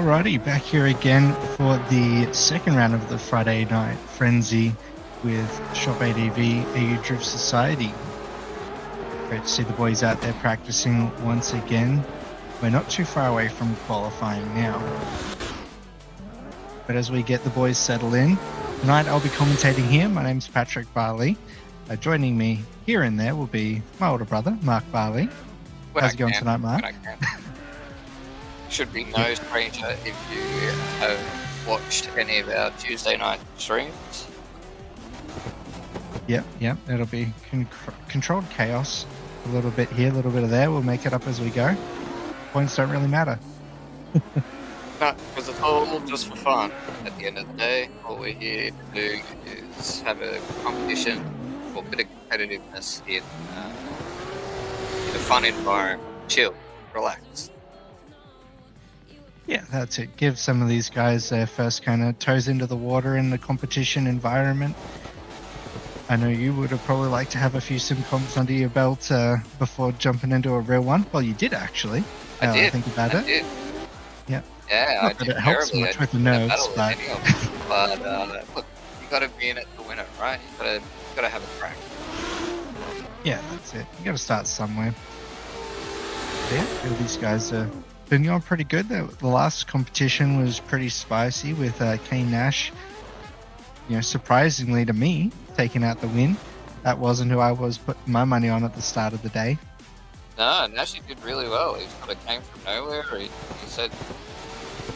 Alrighty, back here again for the second round of the Friday Night Frenzy with Shop ADV EU Drift Society. Great to see the boys out there practicing once again. We're not too far away from qualifying now. But as we get the boys settled in, tonight I'll be commentating here. My name's Patrick Barlee. Joining me here and there will be my older brother, Mark Barlee. How's it going tonight, Mark? Should be no stranger if you have watched any of our Tuesday night streams. Yep. It'll be controlled chaos. A little bit here, a little bit of there. We'll make it up as we go. Points don't really matter. No, because it's all just for fun. At the end of the day, all we're here to do is have a competition or a bit of competitiveness in a fun environment. Chill, relax. Yeah, that's it. Give some of these guys their first kind of toes into the water in the competition environment. I know you would have probably liked to have a few sim comps under your belt before jumping into a real one. Well, you did actually. I did. Think about it. Did. Yeah. Yeah, Not that it helps much with the nerves, but look, you got to be in it to win it, right? You got to have a crack. Yeah, that's it. You got to start somewhere. Yeah, these guys are been going pretty good. The last competition was pretty spicy with Kane Nash, surprisingly to me, taking out the win. That wasn't who I was putting my money on at the start of the day. No, Nash did really well. He sort of came from nowhere. He said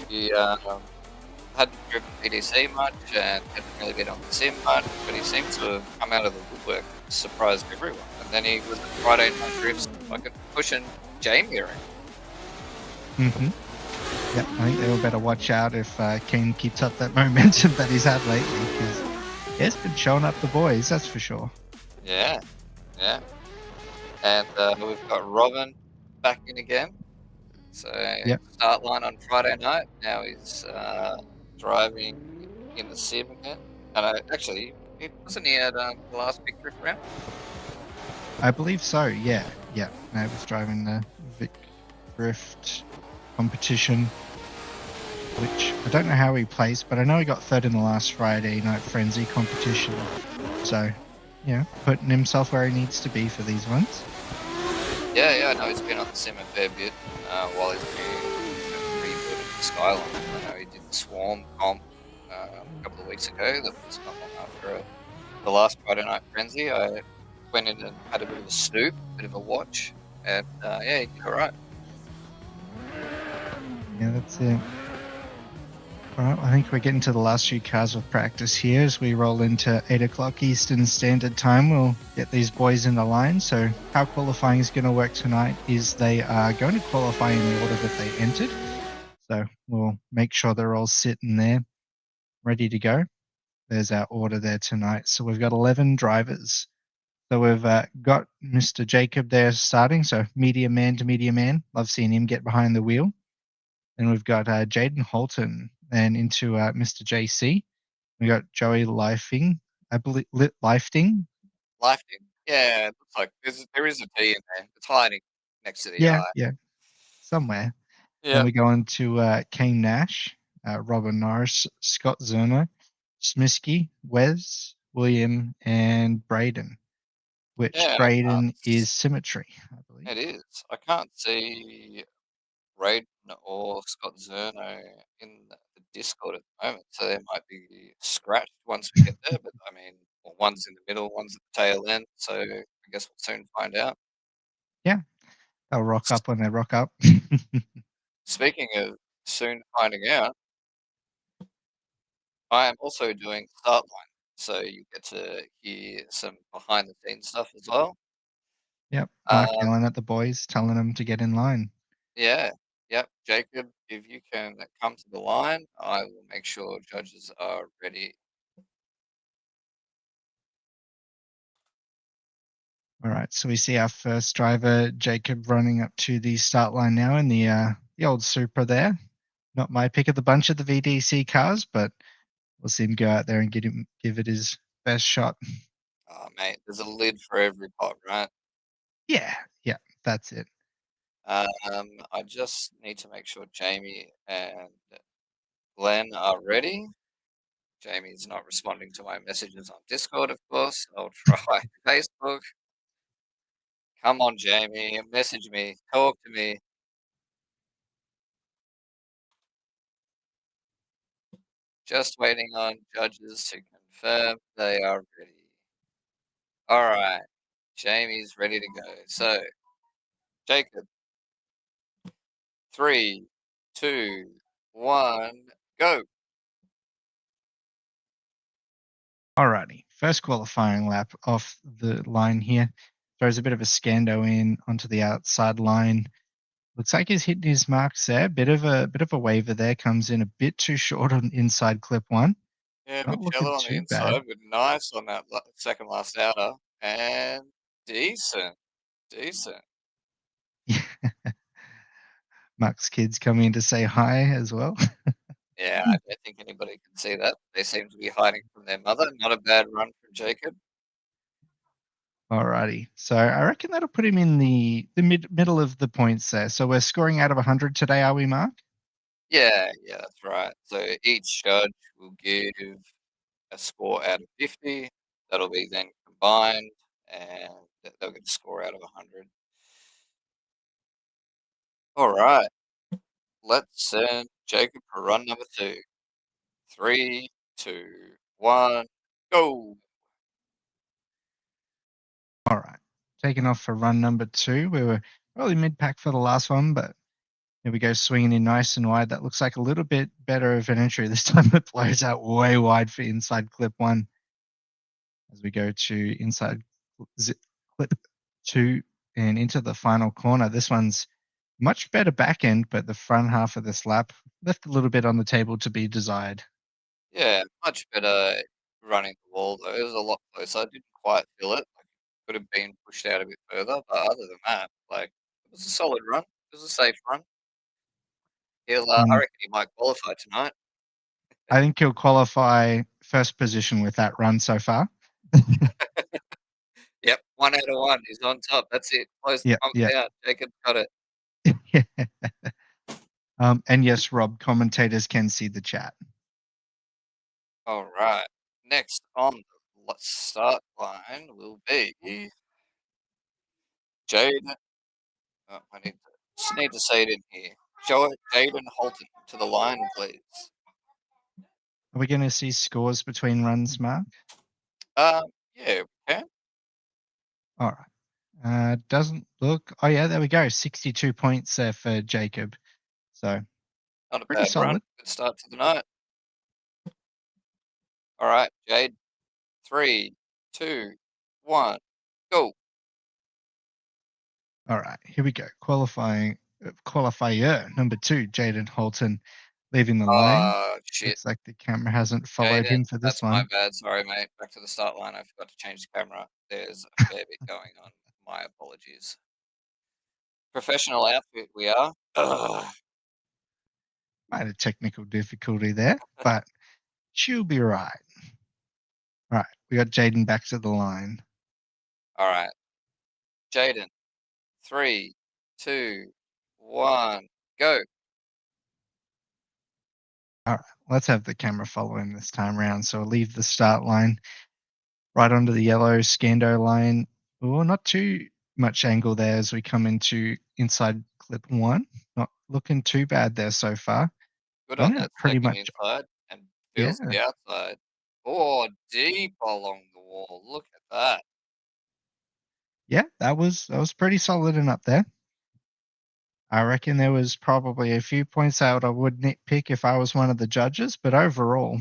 he hadn't driven PDC much and hadn't really been on the sim much, but he seemed to have come out of the woodwork and surprised everyone. And then he was at Friday Night Drifts, like pushing Jamie around. Yep, I think they all better watch out if Kane keeps up that momentum that he's had lately, because he's been showing up the boys, that's for sure. Yeah. And we've got Robin back in again. So start line on Friday night. Now he's driving in the sim again. And actually, wasn't he at the last Big Drift round? I believe so. Yeah. No, he was driving the Vic Drift competition, which I don't know how he placed, but I know he got third in the last Friday Night Frenzy competition. So, putting himself where he needs to be for these ones. Yeah, I know he's been on the sim a fair bit while he's been rebuilding the Skyline. I know he did the Swarm comp a couple of weeks ago. That was not long after the last Friday Night Frenzy. I went in and had a bit of a snoop, a bit of a watch, and he did all right. Yeah, that's it. Alright, I think we're getting to the last few cars of practice here as we roll into 8 o'clock Eastern Standard Time. We'll get these boys in the line. So how qualifying is going to work tonight is they are going to qualify in the order that they entered. So we'll make sure they're all sitting there, ready to go. There's our order there tonight. So we've got 11 drivers. So we've got Mr. Jacob there starting. So medium man to medium man. Love seeing him get behind the wheel. And we've got Jaden Holton and into Mr. JC. We got Joey Lifting, I believe. Lifting. Yeah, it looks like there is a T in there. It's hiding next to the I. Yeah, somewhere. Yeah. And we go into Kane Nash, Robin Norris, Scott Zerner, Smisky, Wes, William, and Braden. Which Braden is Symmetry, I believe. It is. I can't see Braden or Scott Zerno in the Discord at the moment, so they might be scratched once we get there. But I mean, one's in the middle, one's at the tail end, so I guess we'll soon find out. Yeah, they'll rock up when they rock up. Speaking of soon finding out, I am also doing start line, so you get to hear some behind the scenes stuff as well. Yep, Mark yelling at the boys, telling them to get in line. Yeah. Yep. Jacob, if you can come to the line, I will make sure judges are ready. All right, so we see our first driver, Jacob, running up to the start line now in the old Supra there. Not my pick of the bunch of the VDC cars, but we'll see him go out there and give it his best shot. Oh, mate, there's a lid for every pot, right? Yeah, that's it. I just need to make sure Jamie and Glenn are ready. Jamie's not responding to my messages on Discord, of course. I'll try Facebook. Come on, Jamie, message me, talk to me. Just waiting on judges to confirm they are ready. All right, Jamie's ready to go. So, Jacob, 3, 2, 1, go. Alrighty, first qualifying lap off the line here. Throws a bit of a scando in onto the outside line. Looks like he's hitting his marks there. Bit of a waiver there. Comes in a bit too short on inside clip one. Yeah, a bit Not looking shallow on the too bad. inside, but nice on that second last outer. And decent, decent. Mark's kids coming in to say hi as well. Yeah, I don't think anybody can see that. They seem to be hiding from their mother. Not a bad run from Jacob. Alrighty, so I reckon that'll put him in the middle of the points there. So we're scoring out of 100 today, are we, Mark? Yeah, yeah, that's right. So each judge will give a score out of 50. That'll be then combined, and they'll get a score out of 100. All right, let's send Jacob for run number 2. 3, 2, 1, go. All right, taking off for run number 2. We were probably mid-pack for the last one, but here we go, swinging in nice and wide. That looks like a little bit better of an entry. This time it blows out way wide for inside clip 1 as we go to inside clip 2 and into the final corner. This one's much better back end, but the front half of this lap left a little bit on the table to be desired. Yeah, much better running the wall though. It was a lot closer. I didn't quite feel it. Like, could have been pushed out a bit further, but other than that, like it was a solid run. It was a safe run. I And reckon he might qualify tonight. I think he'll qualify first position with that run so far. Yep, 1 out of 1. He's on top. That's it. Close the Yeah, comp yeah. out. Jacob got it. And yes, Rob, commentators can see the chat. All right. Next on the start line will be Jaden. Oh, just need to say it in here. Jaden Holton to the line, please. Are we going to see scores between runs, Mark? Yeah, we can. All right. Doesn't look. Oh, yeah, there we go. 62 points there for Jacob. So Not a pretty bad run. solid. Good start to the night. All right, Jade. 3, 2, 1, go. All right, here we go. Qualifier number 2, Jaden Holton, leaving the line. Shit. Looks like the camera hasn't followed Jaden, him for this that's my one. bad. Sorry, mate. Back to the start line. I forgot to change the camera. There's a fair bit going on. My apologies. Professional outfit we are. Ugh. Minor technical difficulty there, but she'll be right. All right, we got Jaden back to the line. All right. Jaden. 3, 2, 1, go. All right, let's have the camera follow him this time around. So we'll leave the start line right onto the yellow Scando line. Oh, not too much angle there as we come into inside clip 1. Not looking too bad there so far. Good on Running that it pretty second much. inside and Yeah, feels the outside. Oh, deep along the wall. Look at that. yeah, that was pretty solid and up there. I reckon there was probably a few points out I would nitpick if I was one of the judges, but overall,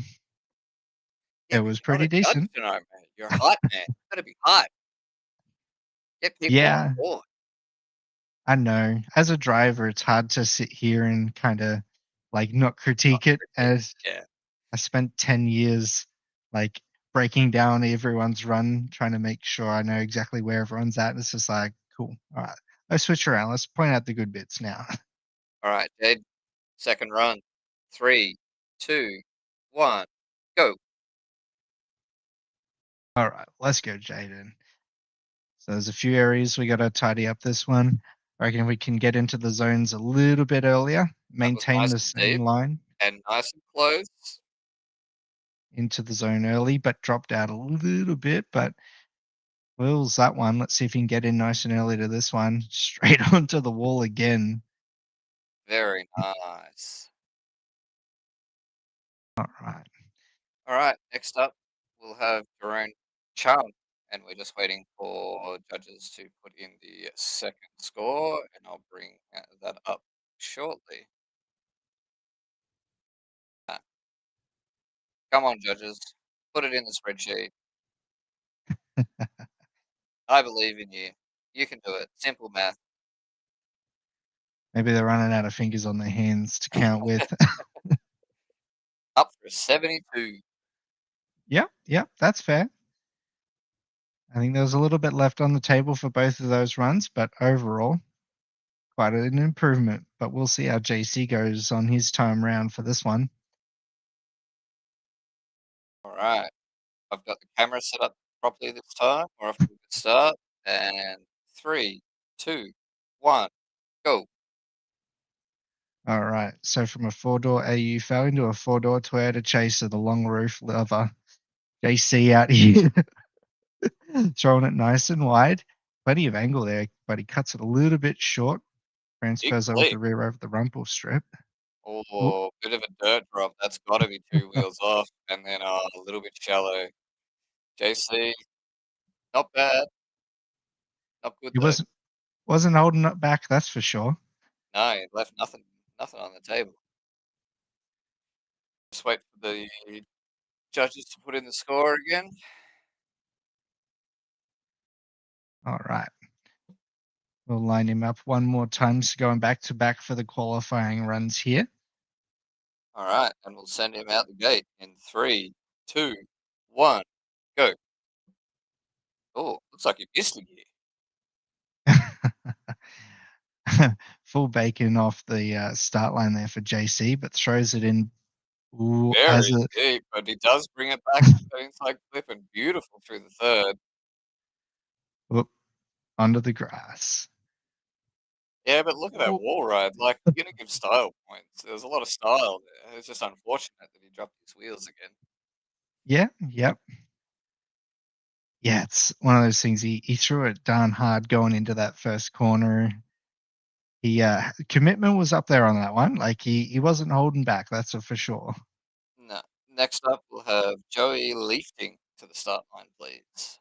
Yeah, it but was you're not pretty a judge decent. tonight, man. You're hot, man. You gotta be hot. Get people on Yeah, board. I know. As a driver, it's hard to sit here and kind of like not Not critique it, critique. as Yeah. I spent 10 years like breaking down everyone's run, trying to make sure I know exactly where everyone's at. It's just like, cool. All right. Let's switch around. Let's point out the good bits now. All right, Jade. Second run. 3, 2, 1, go. All right. Let's go, Jaden. So there's a few areas we got to tidy up this one. I reckon if we can get into the zones a little bit earlier, That was maintain nice the and same deep line and nice and close. into the zone early, but dropped out a little bit. But Will's that one. Let's see if he can get in nice and early to this one. Straight onto the wall again. Very nice. All right. All right, next up, we'll have Jerome Chung, and we're just waiting for judges to put in the second score, and I'll bring that up shortly. Uh, Come on, judges, put it in the spreadsheet. I believe in you. You can do it. Simple math. Maybe they're running out of fingers on their hands to count with. Up for 72. Yep, that's fair. I think there was a little bit left on the table for both of those runs, but overall, quite an improvement. But we'll see how JC goes on his time round for this one. All right. I've got the camera set up properly this time. We're off to a good start. And 3, 2, 1, go. All right. So from a four-door AU fell into a four-door Toyota Chaser, the long roof leather. JC out here, throwing it nice and wide. Plenty of angle there, but he cuts it a little bit short. Big Transfers over flip. the rear over the rumble strip. Oop. Oh, bit of a dirt drop. That's got to be 2 wheels off. And then a little bit shallow. JC, not bad. Not good He though. wasn't holding it back, that's for sure. No, he left nothing on the table. Just wait for the judges to put in the score again. All right. We'll line him up one more time, so going back to back for the qualifying runs here. All right, and we'll send him out the gate in 3, 2, 1, go. Oh, looks like he missed a gear. Full bacon off the start line there for JC, but throws it in. Ooh, Very has a deep, but he does bring it back to the inside clip and beautiful through the third. whoop, under the grass. Yeah, but look at that Oh, wall ride. Like, you're going to give style points. There's a lot of style there. It's just unfortunate that he dropped his wheels again. yep. Yeah, it's one of those things. He threw it darn hard going into that first corner. He commitment was up there on that one. Like he wasn't holding back. That's for sure. No. Next up, we'll have Joey Leafting to the start line, please.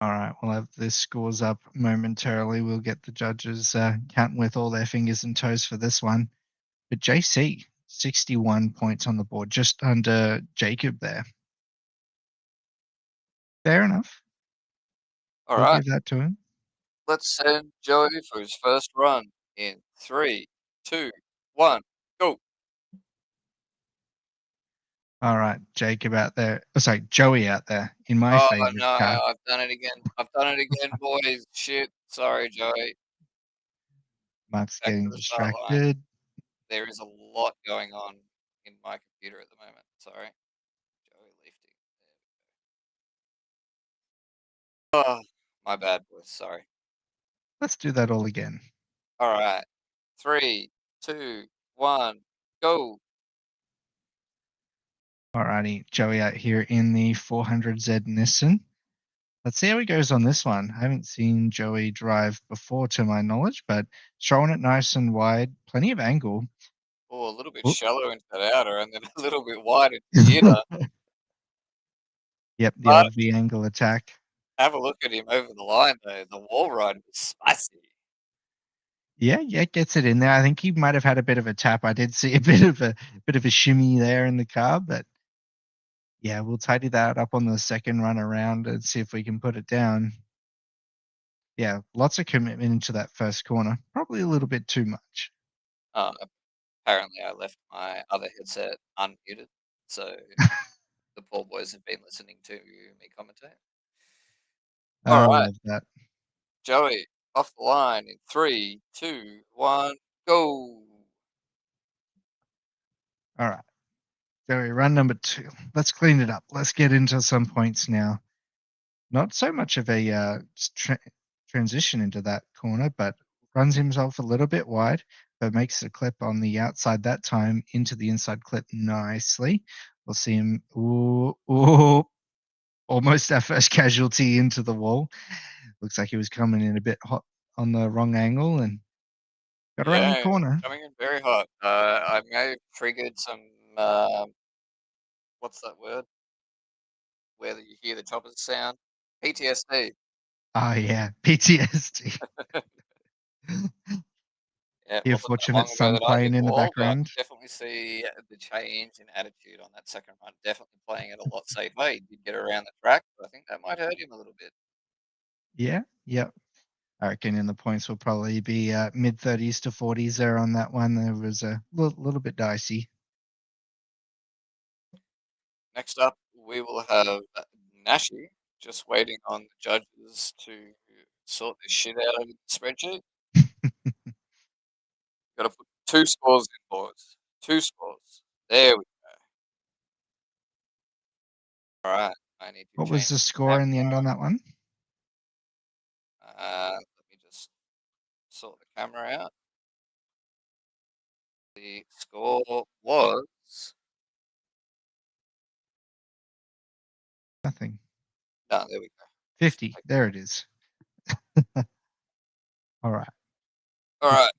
All right, we'll have the scores up momentarily. We'll get the judges counting with all their fingers and toes for this one. But JC, 61 points on the board, just under Jacob there. Fair enough. All We'll right, give that to him. let's send Joey for his first run in 3, 2, 1, go. All right, Jacob out there. Oh, sorry, Joey out there in my Oh, favorite no, car. I've done it again. I've done it again, boys. Shit. Sorry, Joey. Mark's Back to getting the start line. distracted. There is a lot going on in my computer at the moment. Sorry. Joey Leafting. Oh, my bad, boys. Sorry. Let's do that all again. All right. 3, 2, 1, go. Alrighty, Joey out here in the 400Z Nissan. Let's see how he goes on this one. I haven't seen Joey drive before to my knowledge, but throwing it nice and wide, plenty of angle. Oh, a little bit Oop. shallow into that outer and then a little bit wide into the inner. Yep, the But odd V angle attack. have a look at him over the line, though. The wall ride was spicy. Yeah, gets it in there. I think he might have had a bit of a tap. I did see a bit of a shimmy there in the car, but yeah, we'll tidy that up on the second run around and see if we can put it down. Yeah, lots of commitment into that first corner. Probably a little bit too much. Apparently, I left my other headset unmuted, so the poor boys have been listening to me commentate. All I right, love that. Joey, off the line in 3, 2, 1, go. All right. Joey, run number 2. Let's clean it up. Let's get into some points now. Not so much of a transition into that corner, but runs himself a little bit wide, but makes a clip on the outside that time into the inside clip nicely. We'll see him. Ooh, ooh, almost our first casualty into the wall. Looks like he was coming in a bit hot on the wrong angle and got around the Yeah, corner. coming in very hot. I may have triggered some, what's that word? Where you hear the choppers sound? PTSD. Oh yeah, PTSD. Yeah, it Your wasn't that fortunate long ago son that I hit playing the in the wall, but I background. could definitely see the change in attitude on that second run. Definitely playing it a lot safer. He did get around the track, but I think that might hurt him a little bit. Yeah, yep. I reckon in the points will probably be mid 30s to 40s there on that one. There was a little bit dicey. Next up, we will have Nashi, just waiting on the judges to sort this shit out of the spreadsheet. Got to put two scores in, boys. Two scores. There we go. All right. I need to What was change the the score in the end camera. on that one? Let me just sort the camera out. The score was. Nothing. No, there we go. Just 50. like, There it is. All right. all right.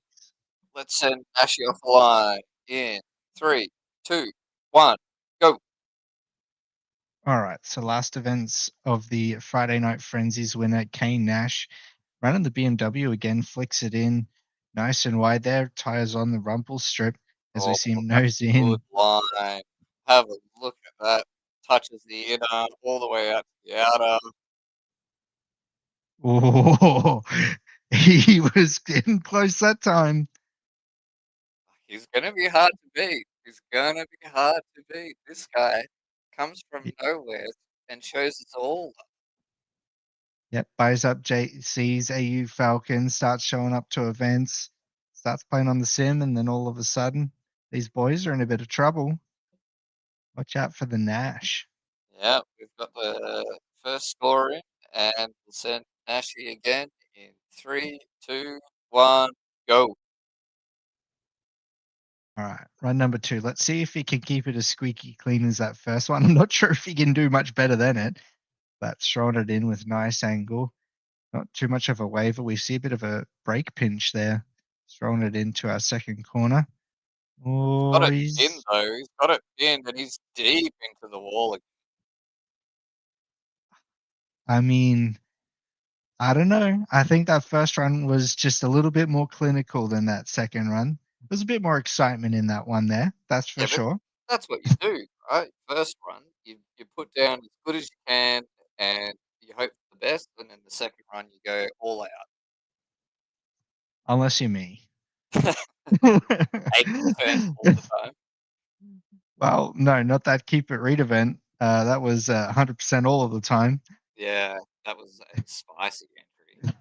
Let's send Nashi off the line in three, two, one, go. All right. So last events of the Friday Night Frenzies winner, Kane Nash, running the BMW again, flicks it in nice and wide there, tires on the rumple strip as we Oh, see him that's nose a good in. line. Have a look at that. Touches the inner all the way out to the outer. Oh, he was getting close that time. He's going to be hard to beat. He's going to be hard to beat. This guy comes from nowhere and shows us all. Yep, buys up JC's AU Falcon, starts showing up to events, starts playing on the sim, and then all of a sudden, these boys are in a bit of trouble. Watch out for the Nash. Yeah, we've got the first score in, and we'll send Nashi again in three, two, one, go. All right, run number 2. Let's see if he can keep it as squeaky clean as that first one. I'm not sure if he can do much better than it, but throwing it in with nice angle. Not too much of a waver. We see a bit of a brake pinch there. Throwing it into our second corner. Got Oh, it in he's. though. He's got it in, and he's deep into the wall. I mean, I don't know. I think that first run was just a little bit more clinical than that second run. There's a bit more excitement in that one there. That's for Yeah, but sure. that's what you do, right? First run, you put down as good as you can, and you hope for the best, and then the second run you go all out. Unless you're me. Take turns all the time. Well, no, not that keep it read event. That was 100% all of the time. Yeah, that was a spicy entry.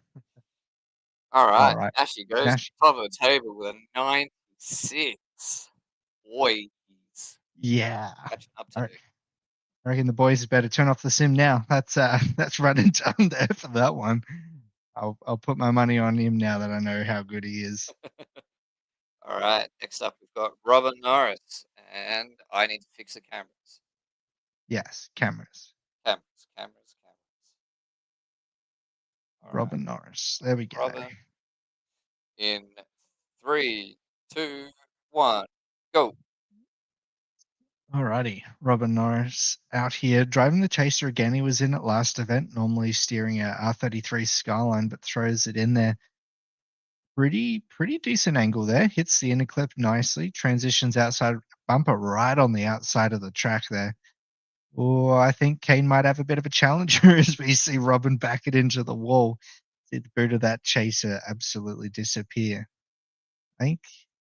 All All right, right. Ashley goes to Nash. the top of the table with a 96. Boys, Yeah. catching up to All right. you. I reckon the boys better turn off the sim now. That's that's running down there for that one. I'll put my money on him now that I know how good he is. All right, next up we've got Robin Norris, and I need to fix the cameras. Yes, cameras. Cameras, cameras, cameras. All right, Robin Norris. There we go. Robin in three, two, one, go. Alrighty, Robin Norris out here driving the chaser again. He was in it last event, normally steering a R33 Skyline, but throws it in there. Pretty decent angle there. Hits the inner clip nicely. Transitions outside bumper right on the outside of the track there. Oh, I think Kane might have a bit of a challenger as we see Robin back it into the wall. See the boot of that chaser absolutely disappear. I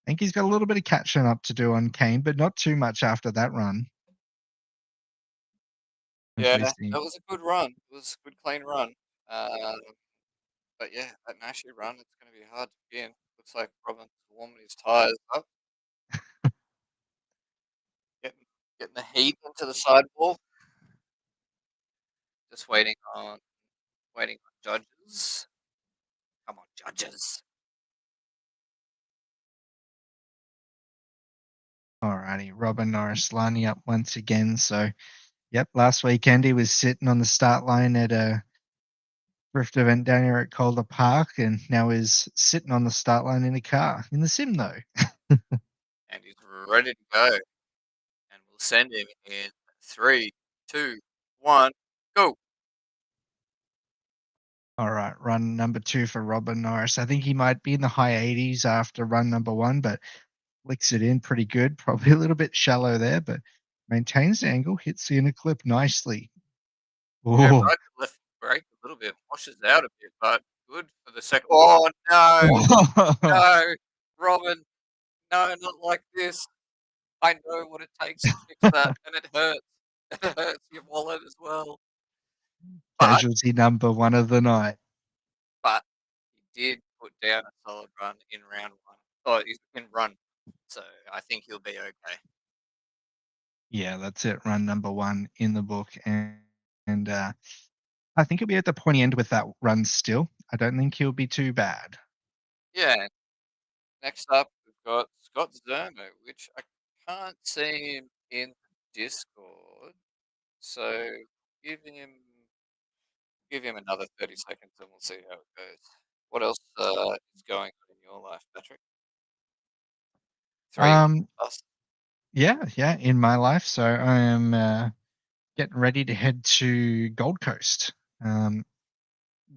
think he's got a little bit of catching up to do on Kane, but not too much after that run. As Yeah, we that see. was a good run. It was a good clean run. But yeah, that Nashi run, it's going to be hard to begin. Looks like Robin's warming his tyres up, getting getting the heat into the sidewall. Just waiting on judges. Judges. Alrighty, Robin Norris lining up once again. So, yep, last weekend he was sitting on the start line at a drift event down here at Calder Park, and now is sitting on the start line in a car in the sim though. And he's ready to go. And we'll send him in three, two, one, go. All right, run number 2 for Robin Norris. I think he might be in the high 80s after run number 1, but flicks it in pretty good. Probably a little bit shallow there, but maintains the angle, hits the inner clip nicely. Yeah, Oh, right to left brake a little bit, washes out a bit, but good for the second. Oh, no, no, Robin, no, not like this. I know what it takes to fix that, and it hurts. It hurts your wallet as well. But, casualty number 1 of the night. but he did put down a solid run in round one. Oh, he's in run. So I think he'll be okay. Yeah, that's it. Run number 1 in the book, and I think he'll be at the pointy end with that run still. I don't think he'll be too bad. Yeah, next up, we've got Scott Zermo, which I can't see him in Discord. So giving him give him another 30 seconds and we'll see how it goes. What else is going on in your life, Patrick? 3 Um, plus. yeah, in my life. So I am getting ready to head to Gold Coast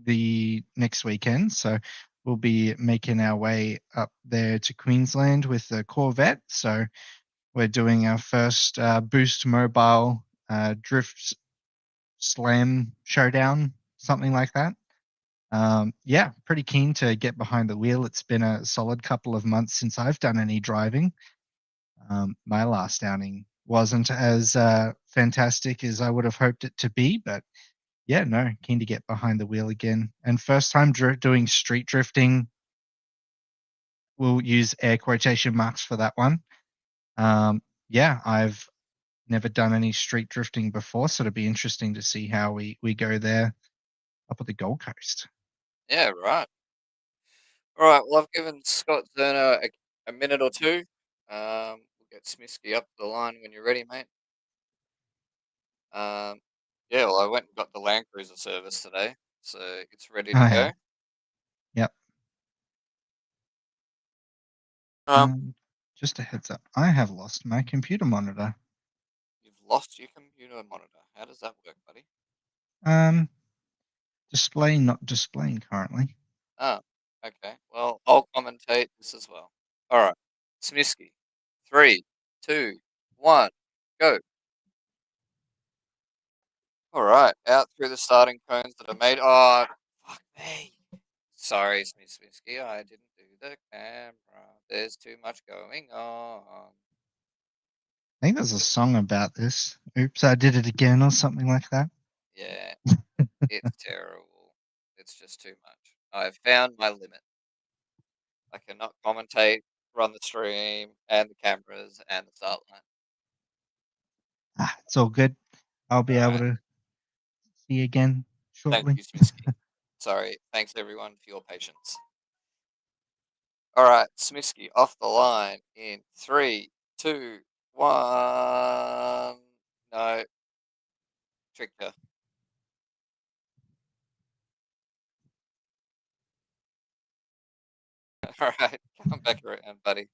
the next weekend. So we'll be making our way up there to Queensland with the Corvette. So we're doing our first Boost Mobile Drift Slam Showdown, something like that. Yeah, pretty keen to get behind the wheel. It's been a solid couple of months since I've done any driving. My last outing wasn't as fantastic as I would have hoped it to be, but yeah, no, keen to get behind the wheel again. And first time doing street drifting. We'll use air quotation marks for that one. Yeah, I've never done any street drifting before, so it'll be interesting to see how we go there up at the Gold Coast. Yeah, right. All right. Well, I've given Scott Zerno a minute or two. We'll get Smisky up the line when you're ready, mate. Um, yeah, well, I went and got the Land Cruiser service today, so it's ready to Oh go. yeah, yep. Um, Just a heads up, I have lost my computer monitor. you've lost your computer monitor. How does that work, buddy? Um, Display not displaying currently. Oh, okay. Well, I'll commentate this as well. All right. Smisky. Three, two, one, go. All right. Out through the starting cones that are made. Oh, fuck me. Sorry, Smisky. I didn't do the camera. There's too much going on. I think there's a song about this. Oops, I did it again, or something like that. Yeah, it's terrible. It's just too much. I've found my limit. I cannot commentate, run the stream, and the cameras, and the start line. It's all good. I'll be All able right. to see you again Thank shortly. you, Smisky. Sorry. Thanks, everyone, for your patience. All right, Smisky off the line in three, two, one. No, tricked her. All right, come back around, buddy.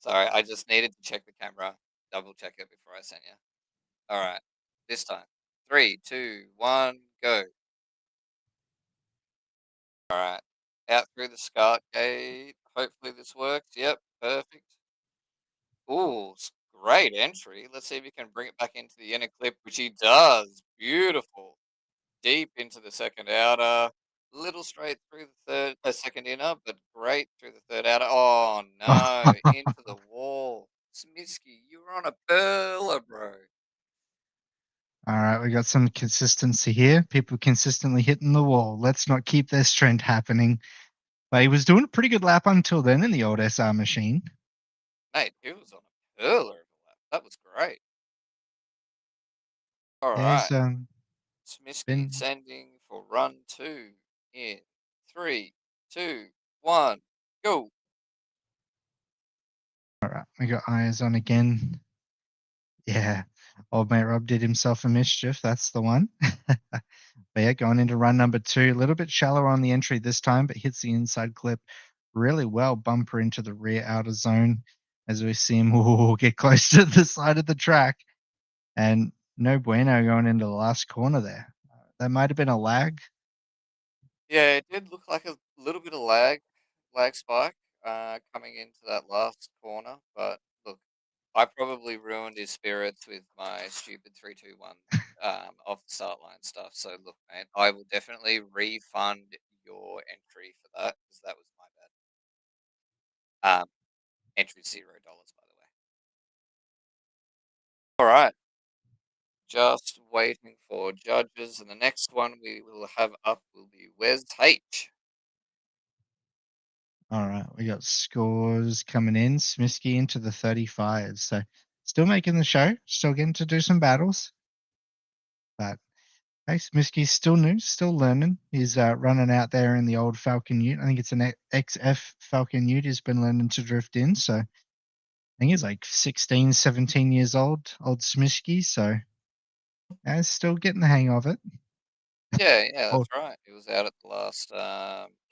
Sorry, I just needed to check the camera, double check it before I sent you. All right, this time. Three, two, one, go. All right, out through the SCART gate. Hopefully this works. Yep, perfect. Ooh, great entry. Let's see if he can bring it back into the inner clip, which he does. Beautiful. Deep into the second outer. Little straight through the second inner, but great through the third outer. Oh no, into the wall. Smisky, you were on a perler, bro. All right, we got some consistency here. People consistently hitting the wall. Let's not keep this trend happening. But he was doing a pretty good lap until then in the old SR machine. Mate, he was on a perler of a lap. That was great. All There's right. Smisky been sending for run two in three, two, one, go. All right, we got eyes on again. Yeah, old mate Rob did himself a mischief. That's the one. But yeah, going into run number two, a little bit shallower on the entry this time, but hits the inside clip really well. Bumper into the rear outer zone as we see him get close to the side of the track. And no bueno going into the last corner there. That might have been a lag. Yeah, it did look like a little bit of lag spike coming into that last corner. But look, I probably ruined his spirits with my stupid 3-2-1 off the start line stuff. So look, man, I will definitely refund your entry for that because that was my bad. Entry $0, by the way. All right, just waiting for judges, and the next one we will have up will be Wes H. All right, we got scores coming in. Smisky into the 35. So still making the show, still getting to do some battles. But hey, Smisky's still new, still learning. He's running out there in the old Falcon Ute. I think it's an XF Falcon Ute he's been learning to drift in. So I think he's like 16, 17 years old Smisky. So yeah, he's still getting the hang of it. Yeah, Oh, that's right. He was out at the last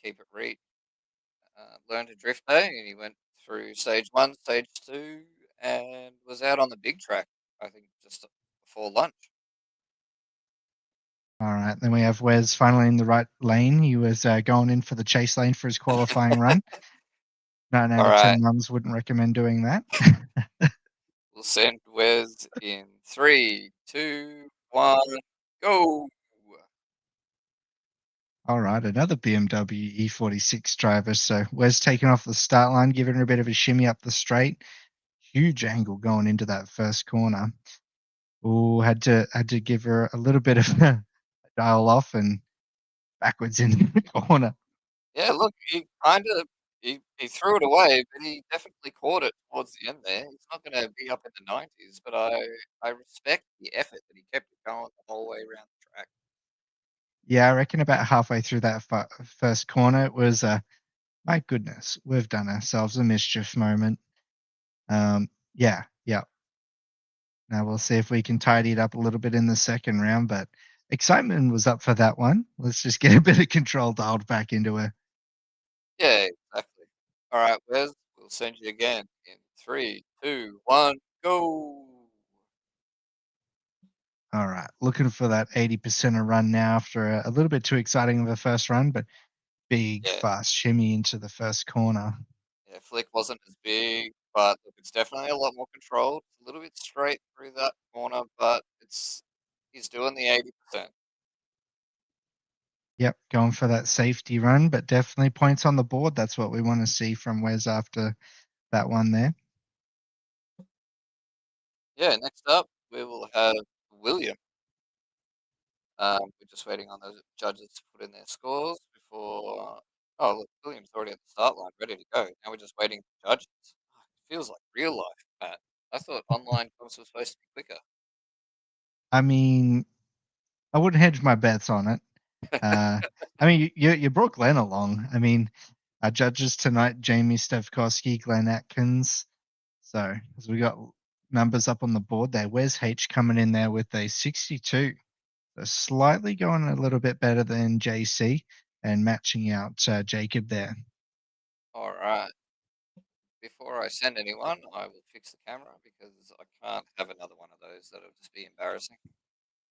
Keep It Read Learn to Drift Day, and he went through stage one, stage two, and was out on the big track, I think, just before lunch. all right. Then we have Wes finally in the right lane. He was going in for the chase lane for his qualifying run. 9 All out of right, 10 mums wouldn't recommend doing that. we'll send Wes in three, two, one, go. All right, another BMW E46 driver. So Wes taking off the start line, giving her a bit of a shimmy up the straight. Huge angle going into that first corner. Oh, had to give her a little bit of a dial off and backwards into the corner. Yeah, look, he kind of he threw it away, but he definitely caught it towards the end there. He's not going to be up in the 90s, but I respect the effort that he kept it going the whole way around the track. Yeah, I reckon about halfway through that first corner, it was my goodness, we've done ourselves a mischief moment. Yeah, yeah. Now we'll see if we can tidy it up a little bit in the second round, but excitement was up for that one. Let's just get a bit of control dialed back into her. Yeah, exactly. All right, Wes, we'll send you again in three, two, one, go. All right, looking for that 80% a run now after a little bit too exciting of a first run, but big Yeah, fast shimmy into the first corner. yeah, Flick wasn't as big, but look, it's definitely a lot more controlled. It's a little bit straight through that corner, but it's he's doing the 80%. Yep, going for that safety run, but definitely points on the board. That's what we want to see from Wes after that one there. Yeah, next up we will have William. We're just waiting on those judges to put in their scores before. Oh, look, William's already at the start line, ready to go. Now we're just waiting for judges. It feels like real life, Matt. I thought online comps were supposed to be quicker. I mean, I wouldn't hedge my bets on it. Uh, I mean, you brought Glenn along. I mean, our judges tonight: Jamie Stevkowski, Glenn Atkins. So as we got numbers up on the board there, where's H coming in there with a 62? So slightly going a little bit better than JC and matching out Jacob there. All right. Before I send anyone, I will fix the camera because I can't have another one of those. That'll just be embarrassing.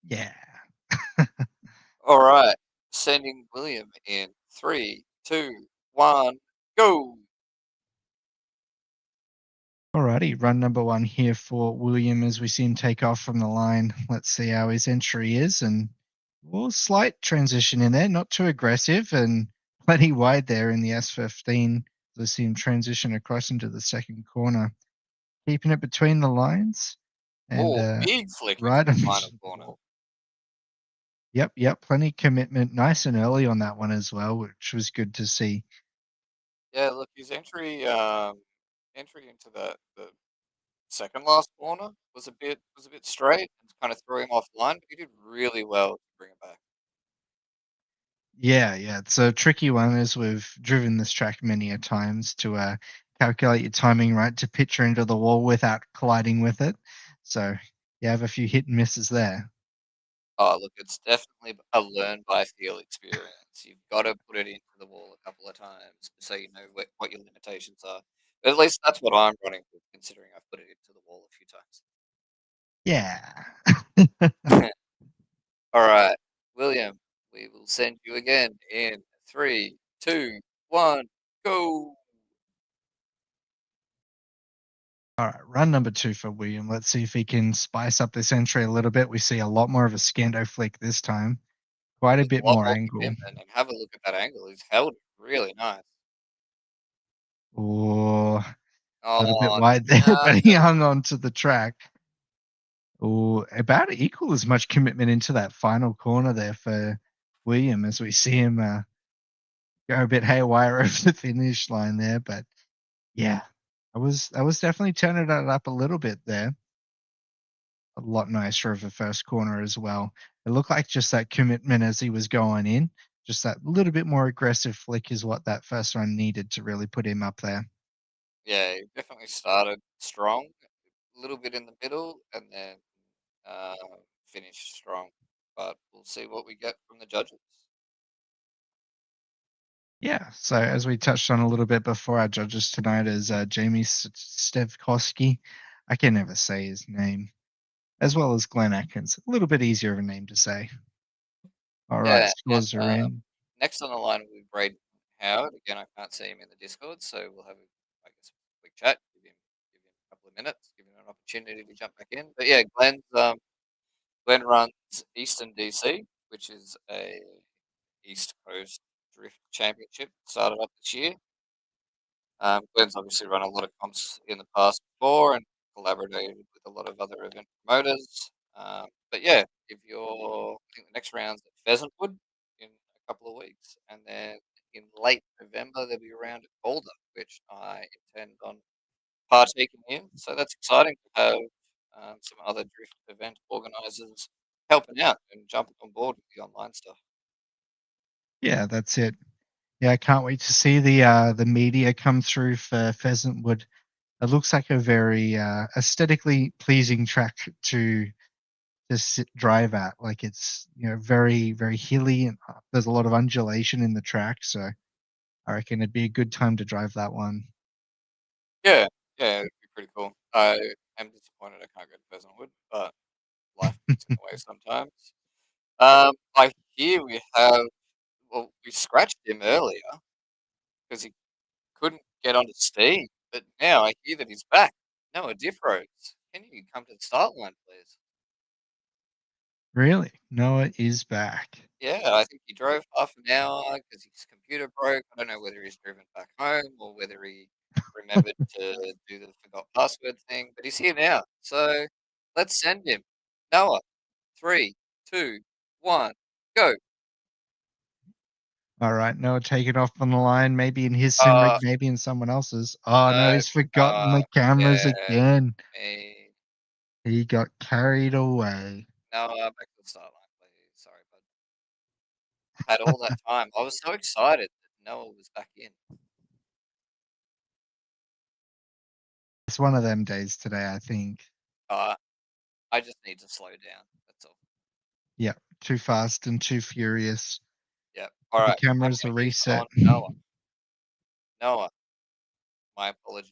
Yeah. All right. Sending William in three, two, one, go. Alrighty, run number one here for William as we see him take off from the line. Let's see how his entry is, and well, slight transition in there, not too aggressive, and plenty wide there in the S15. Let's see him transition across into the second corner, keeping it between the lines and Oh, big flick into right the on final the corner. ball. Yep, plenty commitment, nice and early on that one as well, which was good to see. Yeah, look, his entry into the second last corner was a bit straight and kind of threw him offline, but he did really well to bring it back. Yeah, yeah. It's a tricky one as we've driven this track many a times to calculate your timing right to pitch her into the wall without colliding with it. So you have a few hit and misses there. Oh, look, it's definitely a learn by feel experience. You've got to put it into the wall a couple of times so you know what your limitations are. But at least that's what I'm running with, considering I've put it into the wall a few Yeah. times. All right, William, we will send you again in three, two, one, go. All right, run number two for William. Let's see if he can spice up this entry a little bit. We see a lot more of a Scando flick this time. Quite a There's bit a lot more more angle. commitment, and have a look at that angle. He's held it really nice. Oh, a little bit Oh, wide there, no. but he hung on to the track. Oh, about equal as much commitment into that final corner there for William as we see him go a bit haywire over the finish line there. But yeah, I was definitely turning it up a little bit there. A lot nicer of a first corner as well. It looked like just that commitment as he was going in, just that little bit more aggressive flick is what that first one needed to really put him up there. Yeah, he definitely started strong, a little bit in the middle, and then uh, finished strong. But we'll see what we get from the judges. Yeah. So as we touched on a little bit before, our judges tonight is Jamie Stevkowski. I can never say his name, as well as Glenn Atkins. A little bit easier of a name to say. All right, Yeah, and scores are in. next on the line will be Braden Howard. Again, I can't see him in the Discord, so we'll have I guess, a quick chat. Give him a couple of minutes, give him an opportunity to jump back in. But yeah, Glenn runs Eastern DC, which is a East Coast Drift Championship. Started up this year. Glenn's obviously run a lot of comps in the past before and collaborated with a lot of other event promoters. But yeah, if you're, I think the next round's at Pheasantwood in a couple of weeks, and then in late November there'll be a round at Boulder, which I intend on partaking in. So that's exciting to have some other drift event organisers helping out and jumping on board with the online stuff. Yeah, that's it. Yeah, I can't wait to see the media come through for Pheasantwood. It looks like a very aesthetically pleasing track to drive at. Like it's very very hilly and there's a lot of undulation in the track. So I reckon it'd be a good time to drive that one. Yeah, yeah, it'd be pretty cool. I am disappointed I can't go to Pheasantwood, but life gets in the way sometimes. I hear we have, well, we scratched him earlier because he couldn't get onto Steam, but now I hear that he's back. Noah Diffros, can you come to the start line, please? Really, Noah is back. Yeah, I think he drove half an hour because his computer broke. I don't know whether he's driven back home or whether he remembered to do the forgot password thing, but he's here now. So let's send him. Noah, three, two, one, go. All right, Noah taking off on the line, maybe in his sim rig, Uh, maybe in someone else's. Oh no, no, he's forgotten Noah, the cameras yeah, again. me. He got carried away. Noah, back to the start line, please. Sorry, bud. Had all that time. I was so excited that Noah was back in. It's one of them days today, I think. Uh, I just need to slow down. That's all. Yeah, too fast and too furious. Yeah. All The right. I'm cameras are going to use reset. on Noah. Noah, my apologies.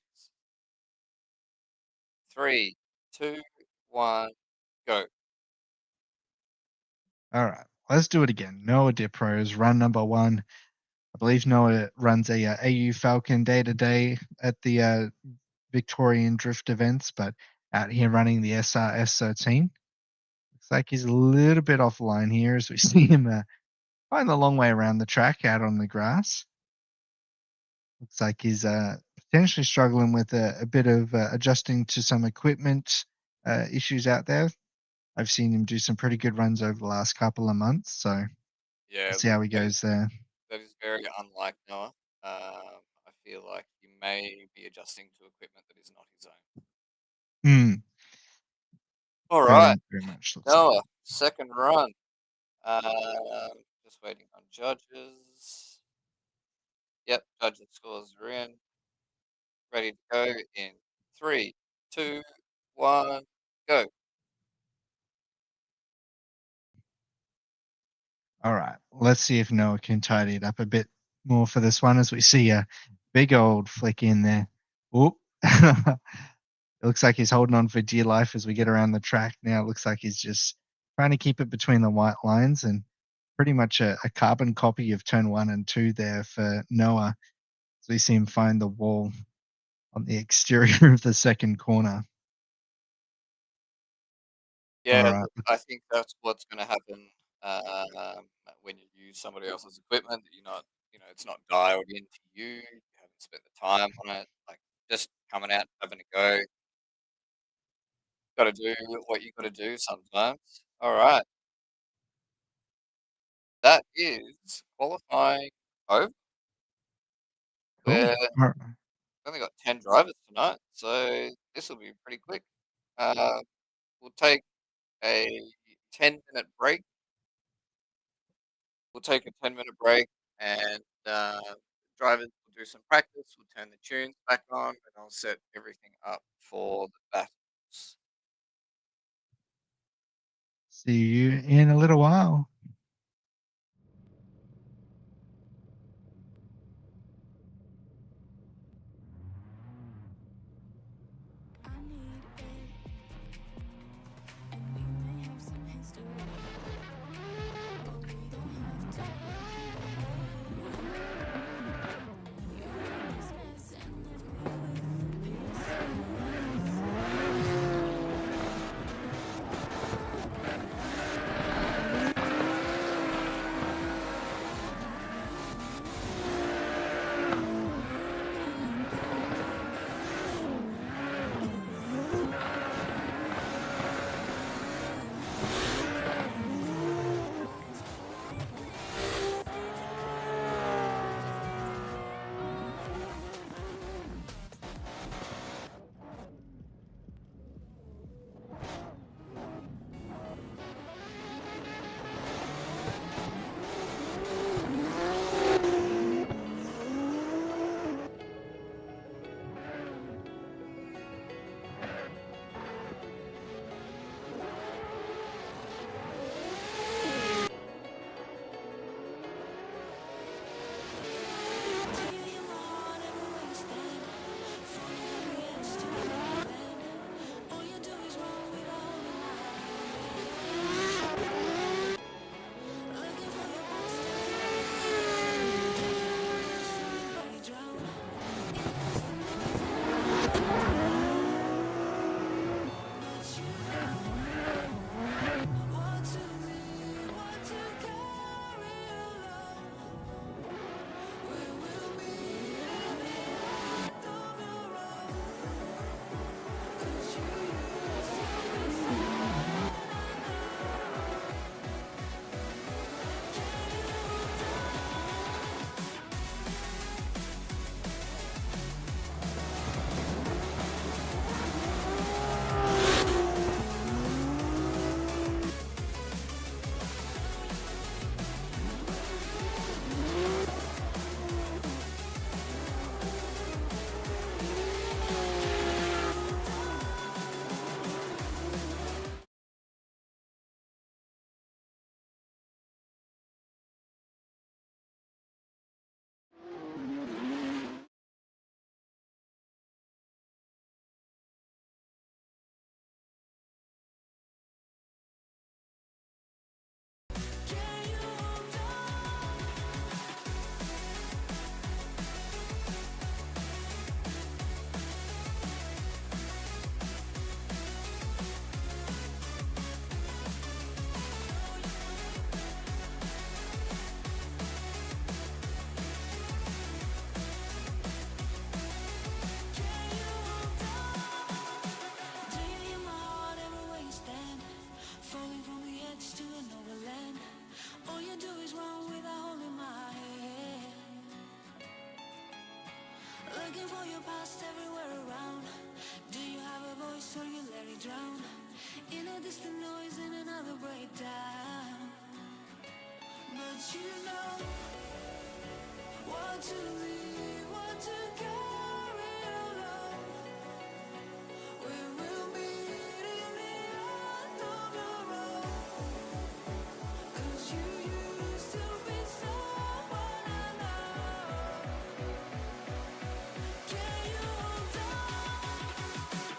Three, two, one, go. All right, let's do it again. Noah Dipros, run number one. I believe Noah runs a AU Falcon day to day at the Victorian Drift events, but out here running the SRS 13. Looks like he's a little bit offline here as we see him find the long way around the track out on the grass. Looks like he's potentially struggling with a bit of adjusting to some equipment issues out there. I've seen him do some pretty good runs over the last couple of months, so Yeah, let's see look, how he goes there. that is very unlike Noah. I feel like he may be adjusting to equipment that is not his own. Mm, All right, very much looks like Noah, it. second run. Um, Just waiting on judges. Yep, judges' scores are in. Ready to go in 3, 2, 1, go. All right, let's see if Noah can tidy it up a bit more for this one as we see a big old flick in there. Oop. It looks like he's holding on for dear life as we get around the track now. It looks like he's just trying to keep it between the white lines and pretty much a carbon copy of turn 1 and 2 there for Noah. So we see him find the wall on the exterior of the second corner. All Yeah, right. look, I think that's what's gonna happen, when you use somebody else's equipment that you're not it's not dialed into you, you haven't spent the time on it, like, just coming out, having a go. Gotta do what you gotta do sometimes. Alright, that is qualifying over. Cool. We've All right. only got 10 drivers tonight, so this will be pretty quick. Uh, we'll take a 10-minute break. We'll take a 10-minute break and, drivers will do some practice. We'll turn the tunes back on, and I'll set everything up for the battles. See you in a little while. But you know what to leave, what to carry along. We will meet in the end of the road. 'Cause you used to be someone I know. Can you hold on?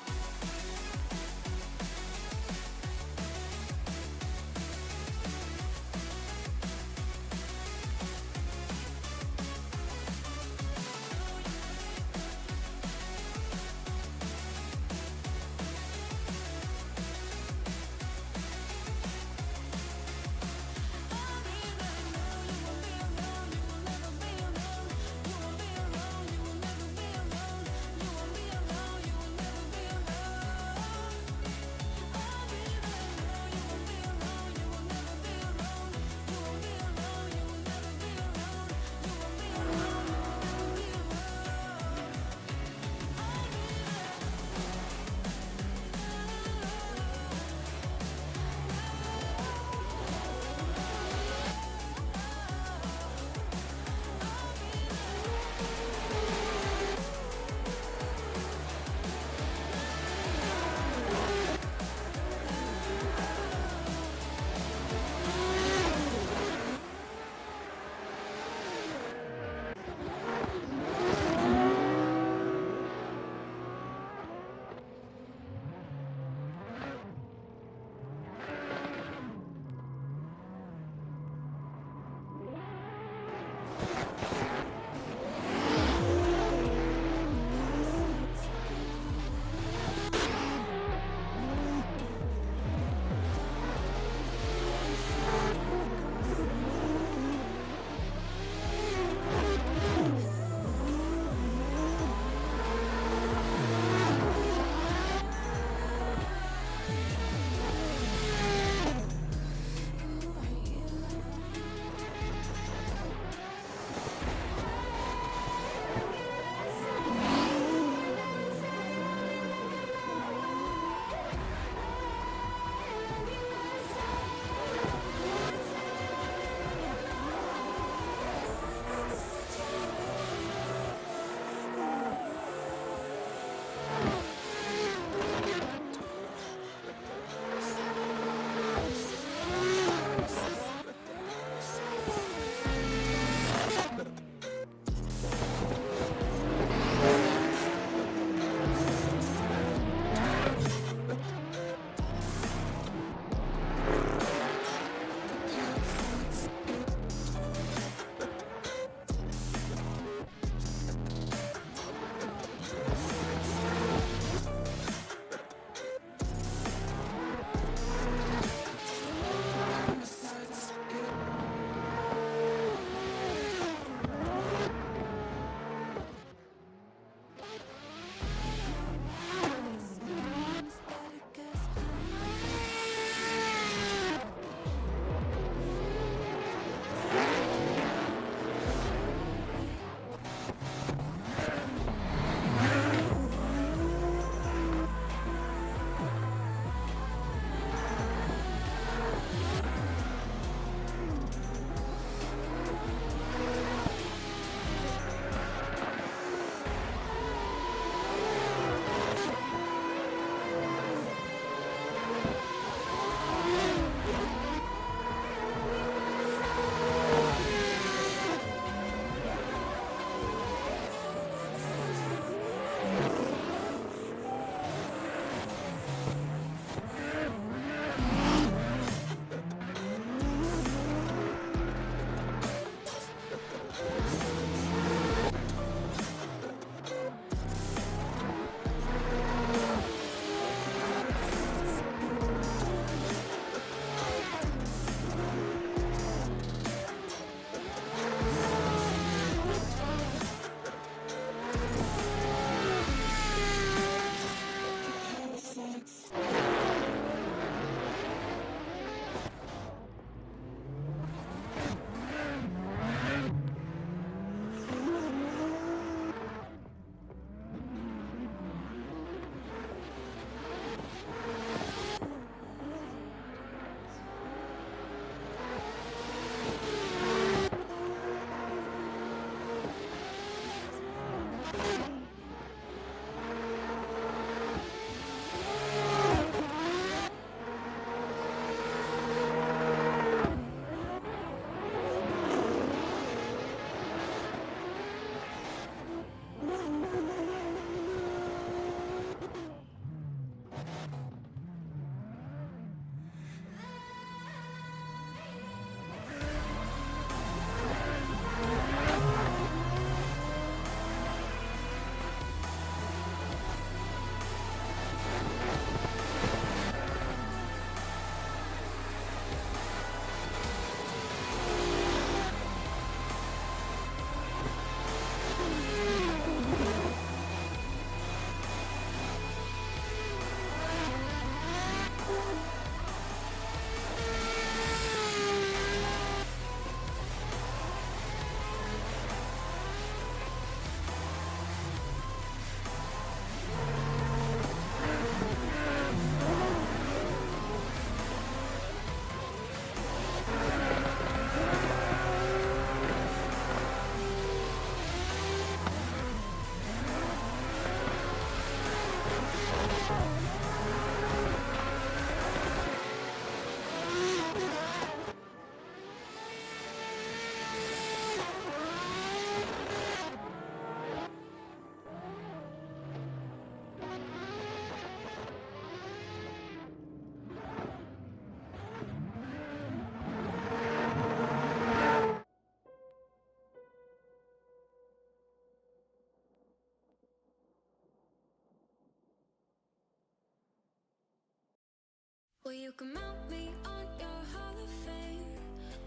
You can mount me on your Hall of Fame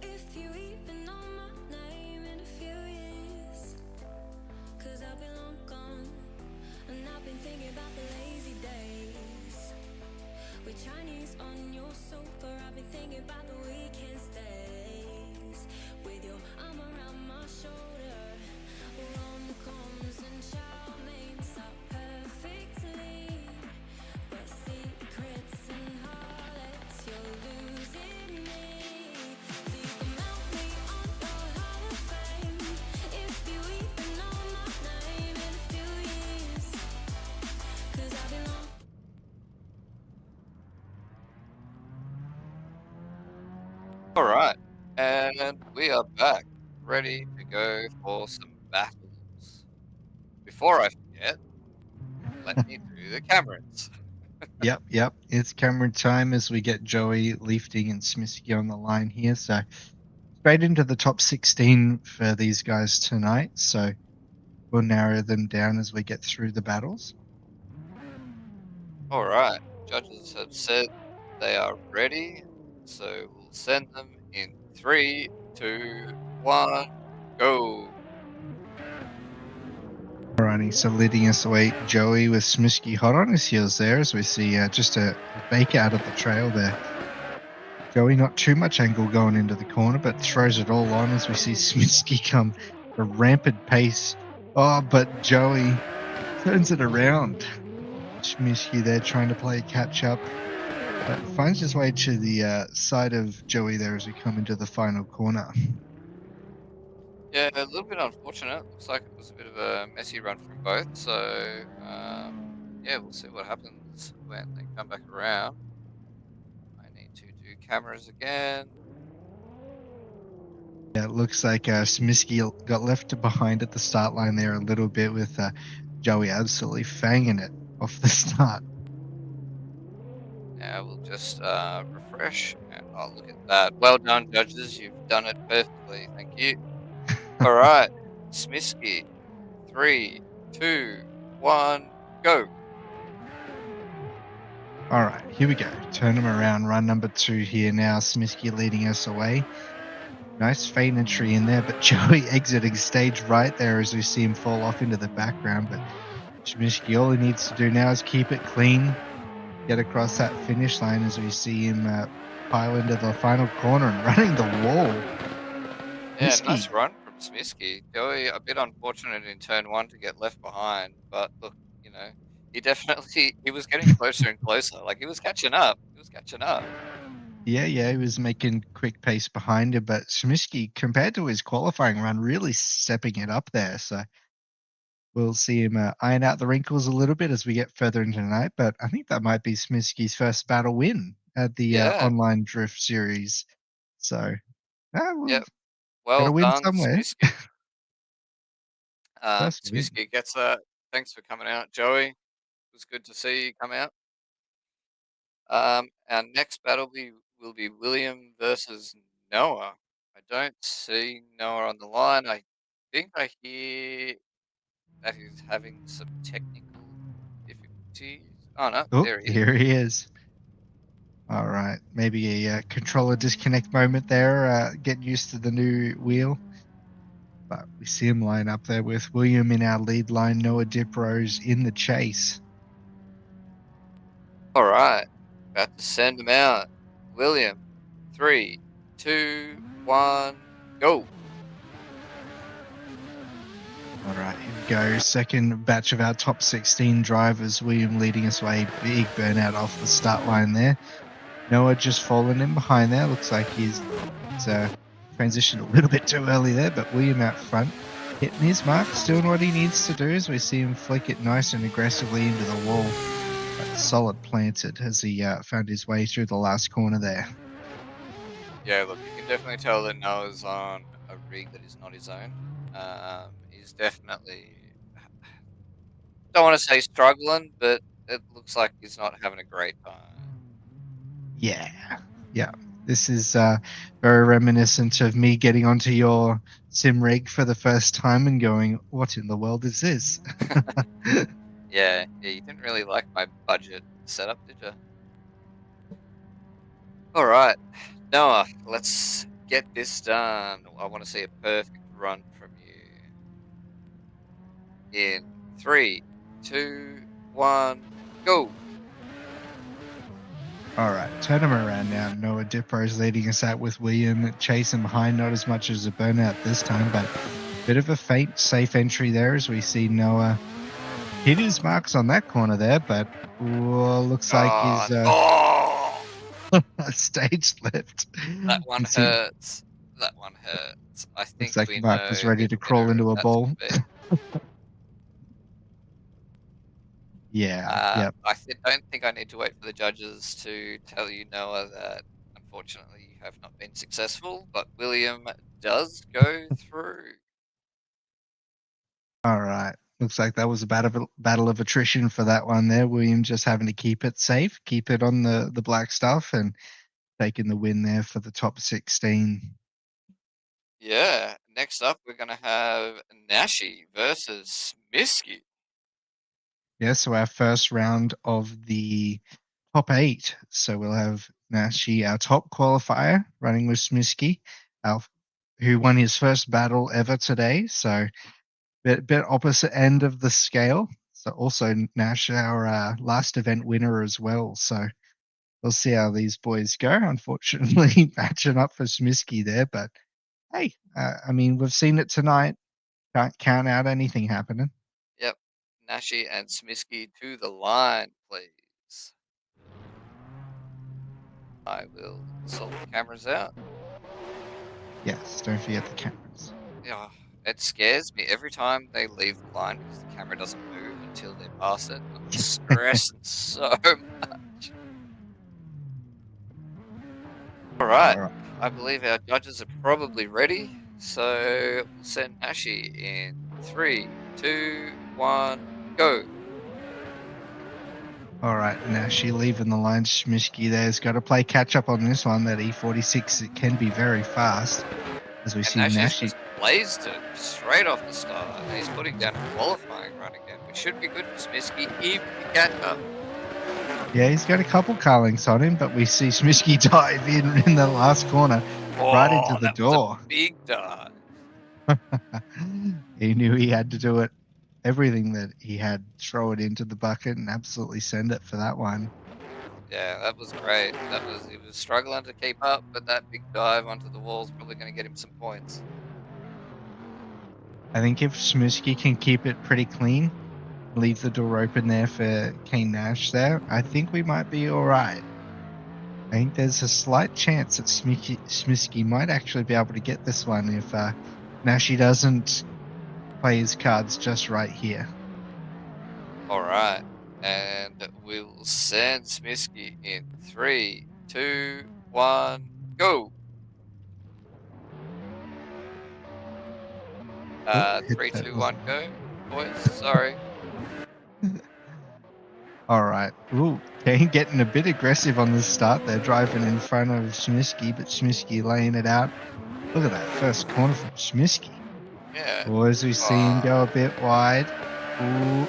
if you even know my name in a few years. Cause I'll be long gone, and I've been thinking about the lazy days with Chinese on your sofa. I've been thinking about the weekend stays with your arm around my shoulder. Rom-coms and chow mains are perfectly, but secrets and harlots, you're losing me. So you can mount me on your Hall of Fame if you even know my name in a few years. Cause I belong. All right, and we are back, ready to go for some battles. Before I forget, let me do the cameras. Yep. It's camera time as we get Joey, Lifting, and Smisky on the line here. So straight into the top 16 for these guys tonight. So we'll narrow them down as we get through the battles. All right, judges have said they are ready, so we'll send them in 3, 2, 1, go. Alrighty, so leading us away, Joey with Smisky hot on his heels there as we see just a bake out of the trail there. Joey, not too much angle going into the corner, but throws it all on as we see Smisky come a rampant pace. Oh, but Joey turns it around. Smisky there trying to play catch up, but finds his way to the side of Joey there as we come into the final corner. Yeah, a little bit unfortunate. Looks like it was a bit of a messy run from both. So, yeah, we'll see what happens when they come back around. I need to do cameras again. Yeah, it looks like Smisky got left behind at the start line there a little bit with Joey absolutely fanging it off the start. Now we'll just refresh. And, oh, look at that. Well done, judges. You've done it perfectly. Thank you. All right. Smisky. 3, 2, 1, go. All right, here we go. Turn him around. Run number 2 here now. Smisky leading us away. Nice feint entry in there, but Joey exiting stage right there as we see him fall off into the background. But Smisky, all he needs to do now is keep it clean, get across that finish line as we see him pile into the final corner and running the wall. Yeah, Smisky. nice run from Smisky. Joey, a bit unfortunate in turn 1 to get left behind, but look, he definitely he was getting closer and closer. Like he was catching up. He was catching up. Yeah, he was making quick pace behind him, but Smisky, compared to his qualifying run, really stepping it up there. So we'll see him iron out the wrinkles a little bit as we get further into the night. But I think that might be Smisky's first battle win at the Yeah. online drift series. So we've Yep. got to Well win done, somewhere. Smisky. First win. Smisky gets that. Thanks for coming out, Joey. It was good to see you come out. Our next battle will be William versus Noah. I don't see Noah on the line. I think I hear that he's having some technical difficulties. Oh no, Oh, there he is. here he is. All right, maybe a controller disconnect moment there. Getting used to the new wheel. But we see him line up there with William in our lead line, Noah Diprose in the chase. All right, about to send him out. William, 3, 2, 1, go. All right, here we go. Second batch of our top 16 drivers. William leading us away. Big burnout off the start line there. Noah just falling in behind there. Looks like he's transitioned a little bit too early there, but William out front, hitting his marks, doing what he needs to do as we see him flick it nice and aggressively into the wall. But solid planted as he found his way through the last corner there. Yeah, look, you can definitely tell that Noah's on a rig that is not his own. He's definitely, don't want to say struggling, but it looks like he's not having a great time. Yeah. This is very reminiscent of me getting onto your sim rig for the first time and going, what in the world is this? Yeah, you didn't really like my budget setup, did you? All right, Noah, let's get this done. I want to see a perfect run from you. In three, two, one, go. All right, turn him around now. Noah Dipper's leading us out with William chasing behind, not as much as a burnout this time, but bit of a faint, safe entry there as we see Noah hit his marks on that corner there, but looks like he's Oh, stage left. that one You see, hurts. That one hurts. I looks think like we Mark know was who ready the to crawl winner of into a that's ball. going to be. Yeah, yep. I don't think I need to wait for the judges to tell you, Noah, that unfortunately you have not been successful, but William does go through. All right. Looks like that was a battle of attrition for that one there. William just having to keep it safe, keep it on the black stuff, and taking the win there for the top 16. Yeah, next up we're going to have Nashi versus Smisky. Yeah, so our first round of the top 8. So we'll have Nashi, our top qualifier, running with Smisky, our, who won his first battle ever today. So bit opposite end of the scale. So also Nash, our last event winner as well. So we'll see how these boys go. Unfortunately, matching up for Smisky there, but hey, I mean, we've seen it tonight. Can't count out anything happening. Yep, Nashi and Smisky to the line, please. I will sort the cameras out. Yes, don't forget the cameras. Yeah, it scares me every time they leave the line because the camera doesn't move until they pass it. I'm stressing so much. All right, All right. I believe our judges are probably ready, so we'll send Nashi in three, two, one, go. All right, Nashi leaving the line. Schmishky there's got to play catch up on this one. That E46, it can be very fast. As we And see Nashi's Nashi. just blazed it straight off the start, and he's putting down a qualifying run again, which should be good for Smisky if he can catch up. Yeah, he's got a couple carlings on him, but we see Schmishky dive in the last corner, right into Oh, the that was a door. big dive. He knew he had to do it. Everything that he had, throw it into the bucket and absolutely send it for that one. Yeah, that was great. He was struggling to keep up, but that big dive onto the wall is probably going to get him some points. I think if Schmishky can keep it pretty clean, leave the door open there for Kane Nash there, I think we might be all right. I think there's a slight chance that Smisky might actually be able to get this one if Nashi doesn't play his cards just right here. All right, and we'll send Smisky in three, two, one, go. Hit Three, that. two, one, go, boys. Sorry. All right. Ooh, Kane getting a bit aggressive on the start. They're driving in front of Schmisky, but Schmisky laying it out. Look at that first corner from Schmisky. Yeah. Or as we see him go a bit wide. Ooh,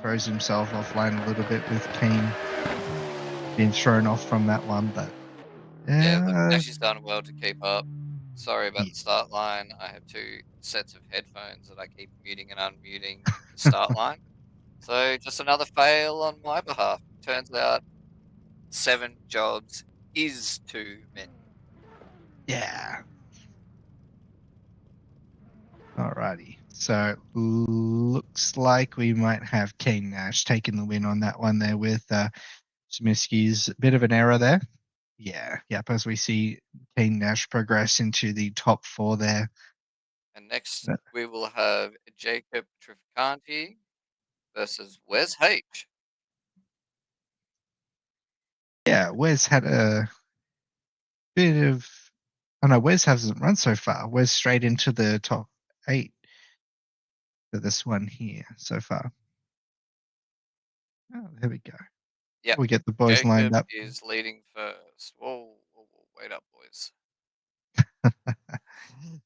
throws himself offline a little bit with Kane being thrown off from that one, but Yeah, look, uh, Nashi's done well to keep up. Sorry about yeah. the start line. I have two sets of headphones that I keep muting and unmuting the start line. So just another fail on my behalf. Turns out 7 jobs is too many. Yeah. Alrighty. So looks like we might have Kane Nash taking the win on that one there with Smisky's bit of an error there. Yeah, yep, as we see Kane Nash progress into the top 4 there. And next But, we will have Jacob Trificanti versus Wes H. yeah, Wes had a bit of. Oh no, Wes hasn't run so far. Wes straight into the top 8 for this one here so far. Oh, there we go. Yep, We get the boys Jacob lined up. is leading first. Whoa, wait up, boys.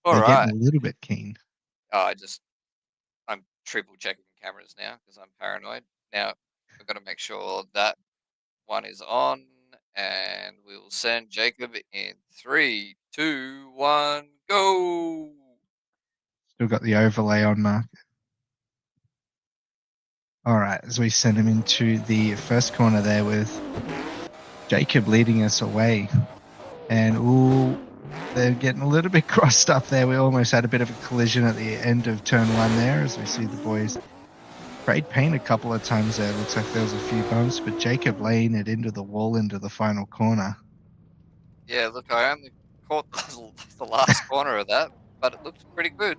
All They're getting right. a little bit keen. Oh, I'm triple checking cameras now because I'm paranoid. Now, I've got to make sure that one is on And we will send Jacob in 3, 2, 1, go! Still got the overlay on, Mark. All right, as we send him into the first corner there with Jacob leading us away. And ooh, they're getting a little bit crossed up there. We almost had a bit of a collision at the end of turn 1 there, as we see the boys trade paint a couple of times there. Looks like there was a few bumps, but Jacob laying it into the wall into the final corner. Yeah, look, I only caught the last corner of that, but it looked pretty good.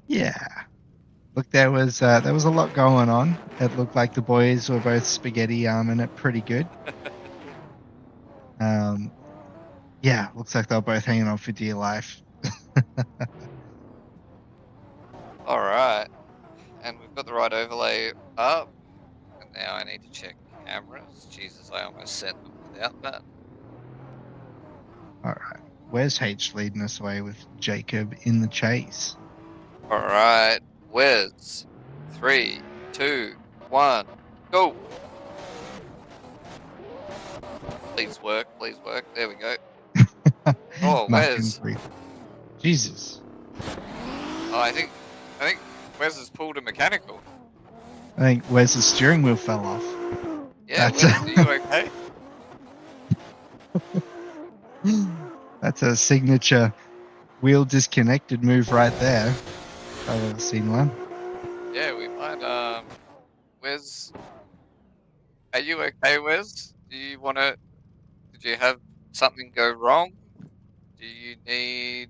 Yeah. Look, there was a lot going on. It looked like the boys were both spaghetti arming it pretty good. Yeah, looks like they were both hanging on for dear life. All right, and we've got the right overlay up, and now I need to check cameras. Jesus, I almost sent them without that. All right. Where's H leading us away with Jacob in the chase? All right, Wes, 3, 2, 1, go! Please work, please work. There we go. Oh, Wes. Jesus. Oh, I think Wes has pulled a mechanical. I think Wes's steering wheel fell off. Yeah, That's Wes, are you okay? That's a signature wheel disconnected move right there. I've ever seen one. Yeah, we might. Wes, are you okay, Wes? Did you have something go wrong? Do you need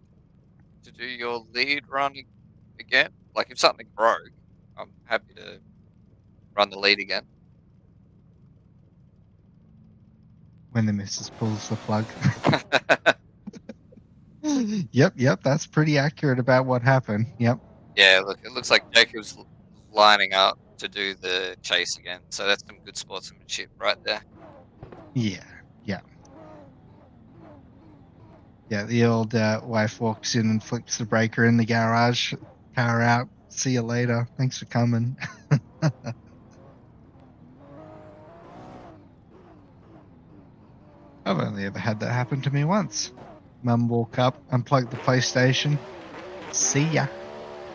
to do your lead run again? Like, if something broke, I'm happy to run the lead again. When the missus pulls the plug. Yep, that's pretty accurate about what happened. Yep. Yeah, look, it looks like Jacob's lining up to do the chase again, so that's some good sportsmanship right there. Yeah. Yeah, the old wife walks in and flips the breaker in the garage, car out, see you later, thanks for coming. I've only ever had that happen to me once. Mum walk up, unplug the PlayStation, see ya.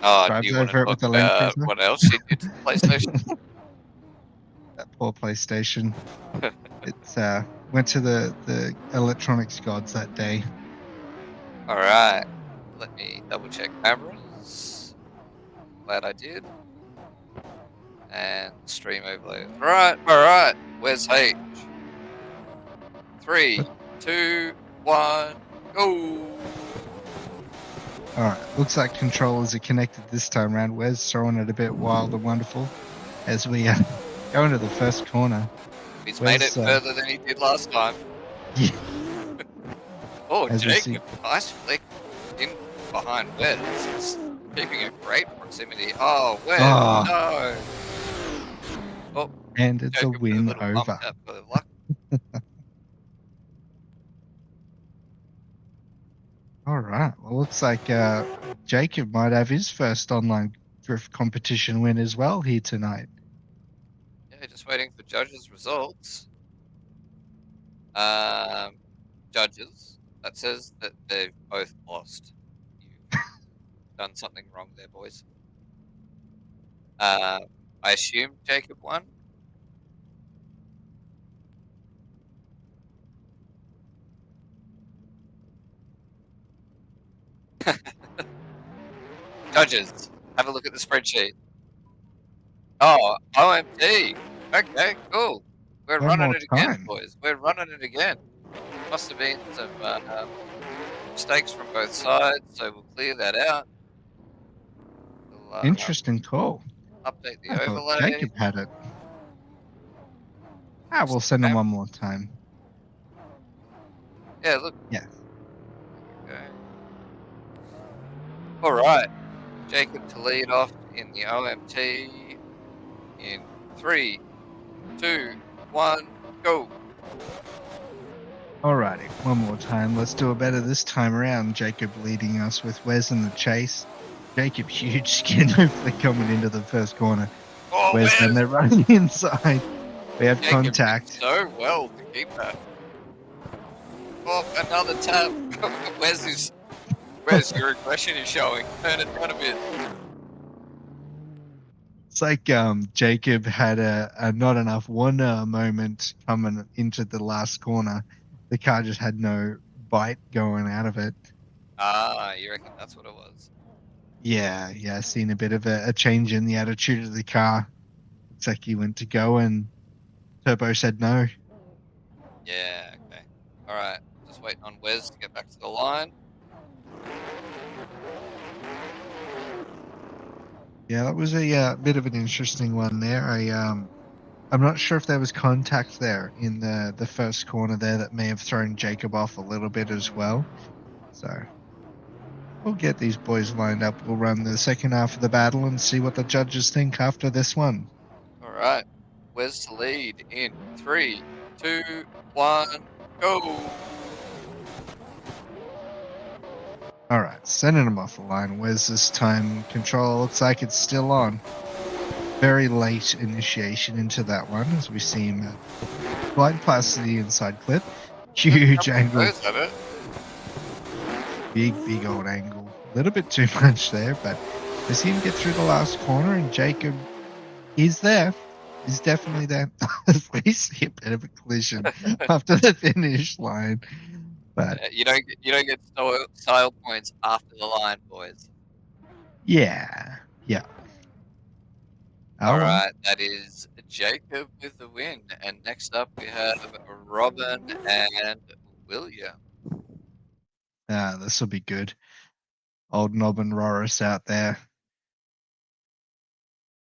Oh, Drives do you want to over it talk with the Land about Cruiser. what else you did to the PlayStation? That poor PlayStation. It's went to the electronics gods that day. All right, let me double check cameras. Glad I did. And stream overlay. All right. Where's H? 3, 2, 1, go! Alright, looks like controllers are connected this time around. Wes throwing it a bit wild and wonderful as we go into the first corner. He's made it Wes, further than he did last time. Yeah. Oh, As we see- Jacob, nice flick in behind Wes. He's keeping a great proximity. Oh, Wes, Oh. no! Oh, And it's Jacob a with win little bump over. out for luck. Alright, well, looks like Jacob might have his first online drift competition win as well here tonight. Yeah, just waiting for judges' results. Judges, that says that they've both lost. You've done something wrong there, boys. I assume Jacob won. Judges, have a look at the spreadsheet. Oh, OMG. Okay, cool. We're One running more it again, time. boys. We're running it again. Must have been some mistakes from both sides, so we'll clear that out. We'll, Interesting call. update the I thought overlay. Jacob had it. We'll send him one more time. Yeah, look. Yeah. Okay. All right. Jacob to lead off in the OMT in 3, 2, 1, go. Alrighty, one more time. Let's do it better this time around. Jacob leading us with Wes in the chase. Jacob, huge skin hopefully coming into the first corner. Oh, Wes then they're running inside. We have Jacob did contact. so well to keep that. Oh, another tap. Where's your aggression is showing? Turn it down a bit. It's like Jacob had a not enough wonder moment coming into the last corner. The car just had no bite going out of it. Ah, you reckon that's what it was? Yeah, seen a bit of a change in the attitude of the car. Looks like he went to go and Turbo said no. Yeah, okay. Alright, just waiting on Wes to get back to the line. Yeah, that was a bit of an interesting one there. I'm not sure if there was contact there in the first corner there that may have thrown Jacob off a little bit as well. So we'll get these boys lined up. We'll run the second half of the battle and see what the judges think after this one. Alright, Wes to lead in 3, 2, 1, go! All right, sending him off the line. Where's this time control? Looks like it's still on. Very late initiation into that one as we see him glide past the inside clip. Huge angle. Goes at it. Big old angle. A little bit too much there, but we see him get through the last corner and Jacob is there. He's definitely there. We see a bit of a collision after the finish line. But You don't get style points after the line, boys. yeah. Oh, well. Alright, that is Jacob with the win. And next up we have Robin and William. This will be good. Old Nob and Roris out there.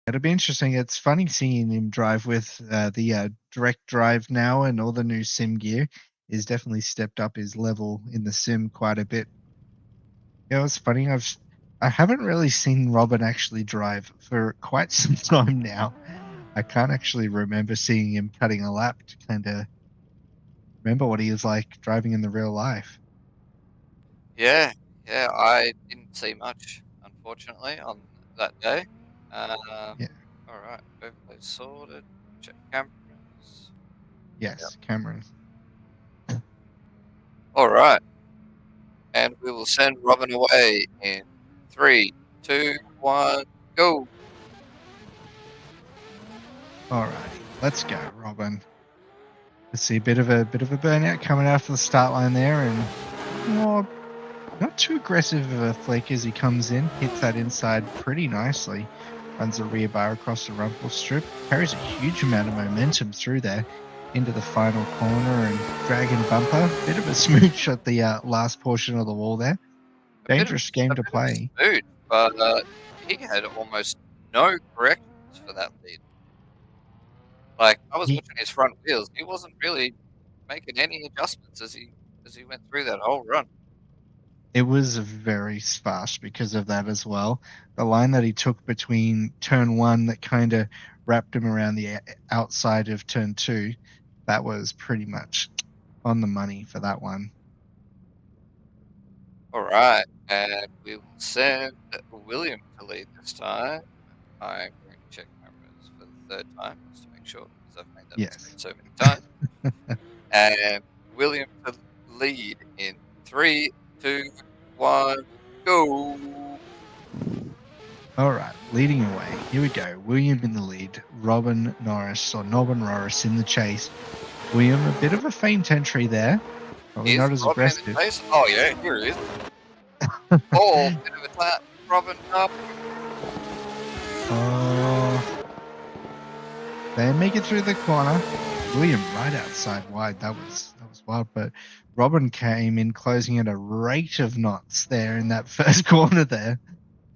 It'll be interesting. It's funny seeing him drive with the direct drive now and all the new sim gear. He's definitely stepped up his level in the sim quite a bit. Yeah, it's funny. I haven't really seen Robin actually drive for quite some time now. I can't actually remember seeing him cutting a lap to kind of remember what he was like driving in the real life. Yeah, I didn't see much, unfortunately, on that day. Yeah. Alright, overlay sorted. Check cameras. Yes, Cameron. Alright, and we will send Robin away in 3, 2, 1, go! All right, let's go, Robin. Let's see a bit of a burnout coming after the start line there, and more not too aggressive of a flick as he comes in, hits that inside pretty nicely, runs the rear bar across the rumble strip, carries a huge amount of momentum through there into the final corner and dragon bumper. Bit of a smooch at the last portion of the wall there. Dangerous game to play. Smooth, but he had almost no corrections for that lead. Like, I was He, watching his front wheels, he wasn't really making any adjustments as he went through that whole run. It was very fast because of that as well. The line that he took between turn one that kind of wrapped him around the outside of turn two, that was pretty much on the money for that one. Alright, and we will send William to lead this time. I'm going to check cameras for the third time just to make sure because I've made that Yes. mistake so many times. And William to lead in 3, 2, 1, go! All right, leading away. Here we go. William in the lead. Robin Norris or Nobbin Norris in the chase. William, a bit of a faint entry there. Probably Is not as Robin in the aggressive. chase? Oh yeah, here he is. Oh, bit of a tap. Robin up. Oh, they make it through the corner. William right outside wide. That was wild. But Robin came in closing at a rate of knots there in that first corner there.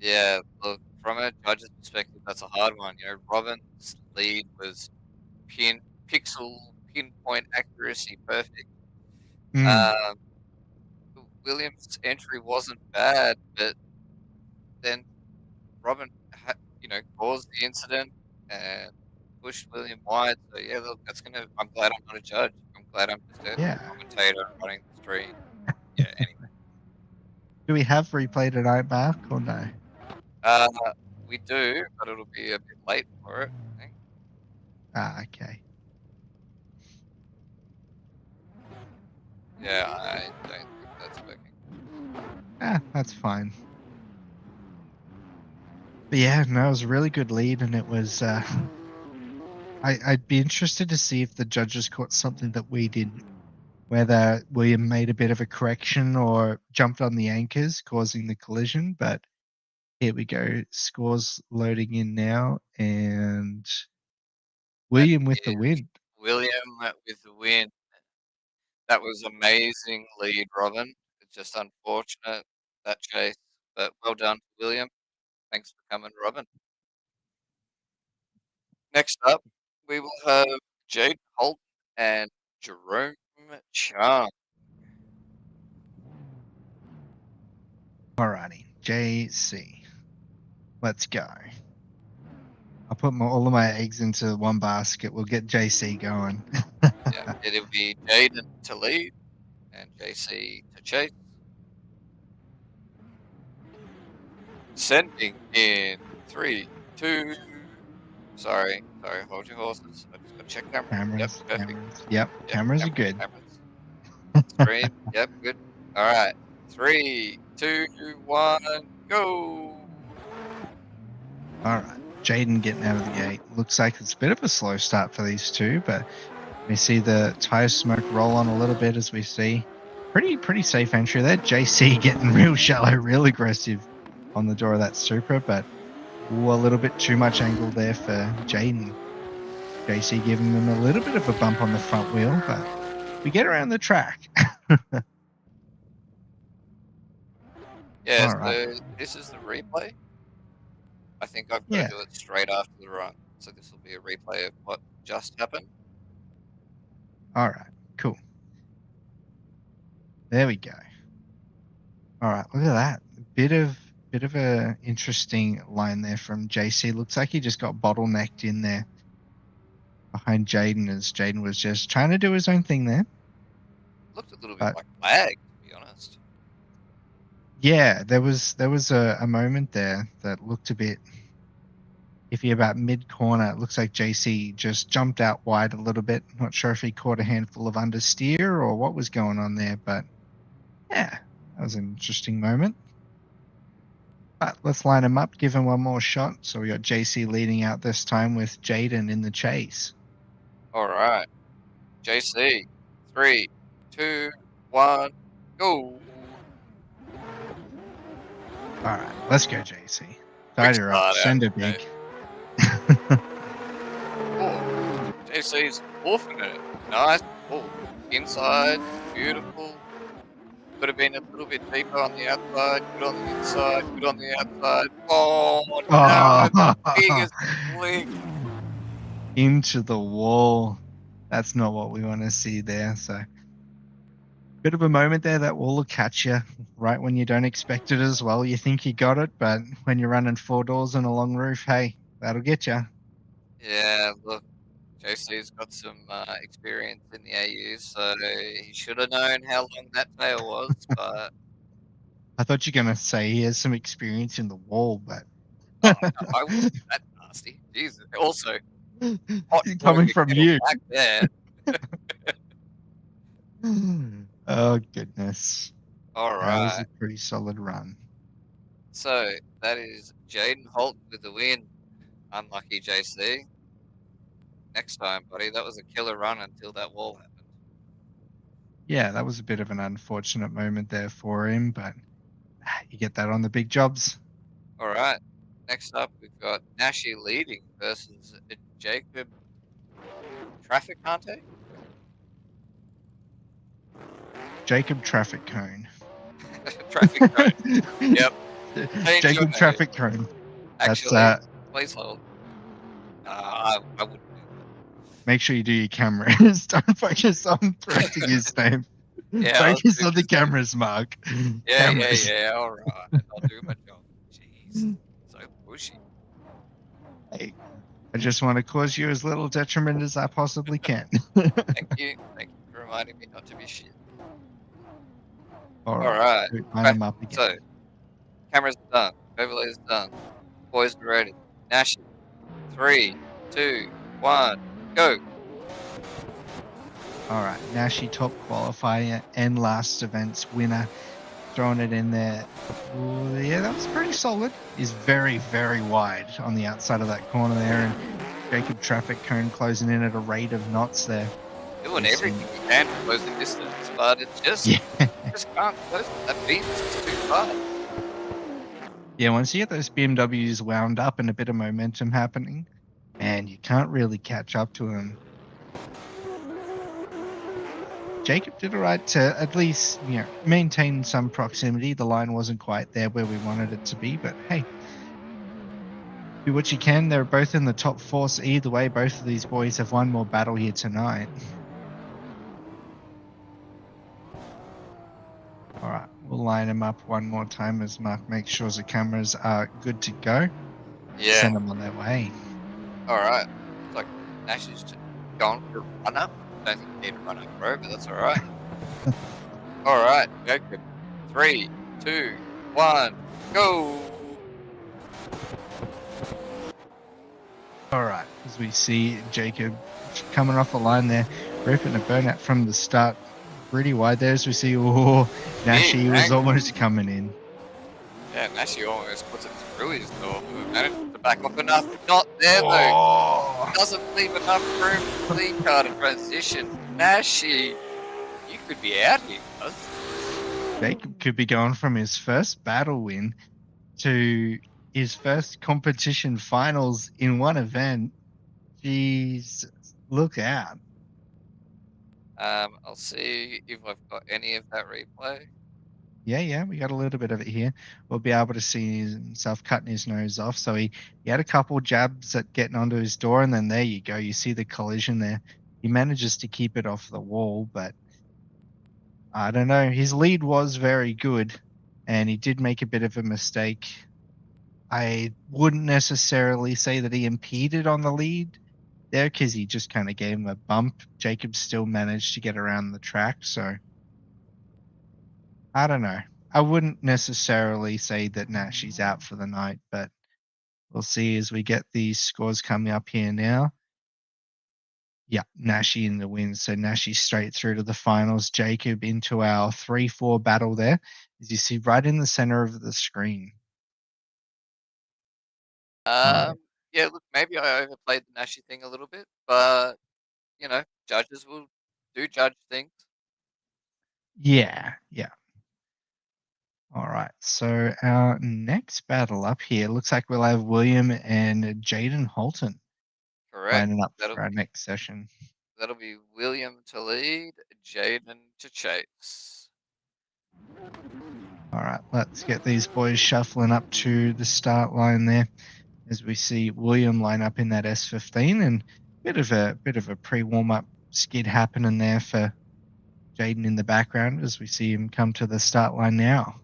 Yeah, look, from a judge's perspective, that's a hard one. You know, Robin's lead was pinpoint accuracy perfect. Mm, Williams' entry wasn't bad, but then Robin, caused the incident and pushed William wide. So yeah, look, I'm glad I'm not a judge. I'm glad I'm just a yeah. commentator running the stream. Yeah. Anyway, Do we have replay tonight, Mark, or no? uh, we do, but it'll be a bit late for it. I think. Okay. Yeah, I don't think that's working. That's fine. But yeah, no, it was a really good lead, and it was. I'd be interested to see if the judges caught something that we didn't, whether William made a bit of a correction or jumped on the anchors, causing the collision. But here we go. Scores loading in now, and That William with the is win. William with the win. That was amazing lead, Robin. It's just unfortunate that chase, but well done, William. Thanks for coming, Robin. Next up, we will have Jade Holt and Jerome Chung. Alrighty, JC. Let's go. I'll put all of my eggs into one basket. We'll get JC going. Yeah, it'll be Jaden to lead and JC to chase. Sending in 3, 2. Sorry, hold your horses. I just got to check camera. Yep, Cameras, perfect. cameras. Yep, Yep, cameras are good. Cameras. Screen. Yep, good. All right. 3, 2, 1, go. All right, Jaden getting out of the gate. Looks like it's a bit of a slow start for these two, but we see the tire smoke roll on a little bit as we see. Pretty safe entry there. JC getting real shallow, real aggressive on the door of that Supra, but a little bit too much angle there for Jaden. JC giving them a little bit of a bump on the front wheel, but we get around the track. Yeah, All so right. this is the replay. I think I've got Yeah. to do it straight after the run. So this will be a replay of what just happened. All right. Cool. There we go. All right. Look at that. Bit of a interesting line there from JC. Looks like he just got bottlenecked in there behind Jaden as Jaden was just trying to do his own thing there. Looked a little bit But like lag, to be honest. yeah, there was a moment there that looked a bit iffy about mid corner. It looks like JC just jumped out wide a little bit. Not sure if he caught a handful of understeer or what was going on there, but yeah, that was an interesting moment. But let's line him up, give him one more shot. So we got JC leading out this time with Jaden in the chase. All right. JC, 3, 2, 1, go. All right, let's go, JC. Tied her up, start send out her big. Oh, JC's wolfing it. Nice. Oh, inside, beautiful. Could have been a little bit deeper on the outside. Good on the inside. Good on the outside. Oh, no. Biggest flick. Into the wall. That's not what we want to see there. So, bit of a moment there. That wall will catch you right when you don't expect it as well. You think you got it, but when you're running 4 doors and a long roof, hey, that'll get you. Yeah, look, JC's got some experience in the AUs, so he should have known how long that tail was, but I thought you were going to say he has some experience in the wall, but. oh, no, I wouldn't be that nasty. Jesus. Also, hot Coming the from kettle you. back there. Oh, goodness. All That was right. a pretty solid run. So that is Jaden Holt with the win. Unlucky JC. Next time, buddy. That was a killer run until that wall happened. Yeah, that was a bit of an unfortunate moment there for him, but you get that on the big jobs. All right. Next up, we've got Nashi leading versus Jacob Traficante. Jacob Traffic Cone. Traffic cone. Yep. Change your Jacob name. Traffic Cone. Actually, please hold. I wouldn't do Make sure you do your cameras. Don't focus on correcting his name. Yeah, I'll Focus do on the his name. cameras, Mark. Yeah, Cameras. yeah. All right. I'll do my job. Jeez. So pushy. Hey, I just want to cause you as little detriment as I possibly can. Thank you. Thank you for reminding me not to be shit. All right. Line them up again. So, cameras done. Overlays done. Boys are ready. Nashi. 3, 2, 1, go. All right, Nashi top qualifier and last event's winner, throwing it in there. Ooh, yeah, that was pretty solid. He's very, very wide on the outside of that corner there, and Jacob traffic cone closing in at a rate of knots there. Doing We've everything seen- he can to close the distance, but it Yeah, just can't close it. That beam is just too far. yeah. Once you get those BMWs wound up and a bit of momentum happening, man, you can't really catch up to him. Jacob did all right to at least, maintain some proximity. The line wasn't quite there where we wanted it to be, but hey, do what you can. They're both in the top four, so either way, both of these boys have one more battle here tonight. All right, we'll line them up one more time as Mark makes sure the cameras are good to go. Yeah. Send them on their way. All right. It's like Nash is just going for a run up. Don't think you need to run up, bro, but that's all right. All right, Jacob. 3, 2, 1, go. All right, as we see Jacob coming off the line there, ripping a burnout from the start, pretty wide there. As we see, Nashi was dang. almost coming in. Yeah, Nash almost puts it through his door. Managed to back up enough. Not there though. Oh, Doesn't leave enough room for the car to transition. Nashy, you could be out here, cuz. Jacob could be going from his first battle win to his first competition finals in one event. Jeez, look out. I'll see if I've got any of that replay. Yeah, we got a little bit of it here. We'll be able to see himself cutting his nose off. So he had a couple jabs at getting onto his door, and then there you go. You see the collision there. He manages to keep it off the wall, but I don't know. His lead was very good, and he did make a bit of a mistake. I wouldn't necessarily say that he impeded on the lead there because he just kind of gave him a bump. Jacob still managed to get around the track, so I don't know. I wouldn't necessarily say that Nash is out for the night, but we'll see as we get these scores coming up here now. Yeah, Nashi in the win. So Nashi straight through to the finals. Jacob into our 3-4 battle there, as you see right in the center of the screen. Alright. Yeah, look, maybe I overplayed the Nashy thing a little bit, but judges will do judge things. Yeah. All right. So our next battle up here looks like we'll have William and Jaden Holton Correct. lining up That'll for our next session. That'll be William to lead, Jaden to chase. All right, let's get these boys shuffling up to the start line there, as we see William line up in that S15, and bit of a pre-warm up skid happening there for Jaden in the background as we see him come to the start line now.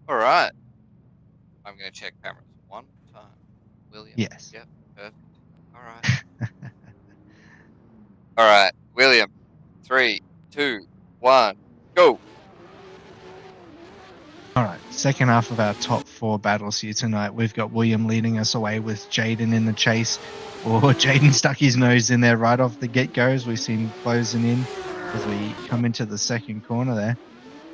All right. I'm going to check cameras one time. William. Yes. Yep. Perfect. All right. All right. William. 3, 2, 1, go. All right, second half of our top 4 battles here tonight. We've got William leading us away with Jaden in the chase. Jaden stuck his nose in there right off the get-go as we see him closing in as we come into the second corner there.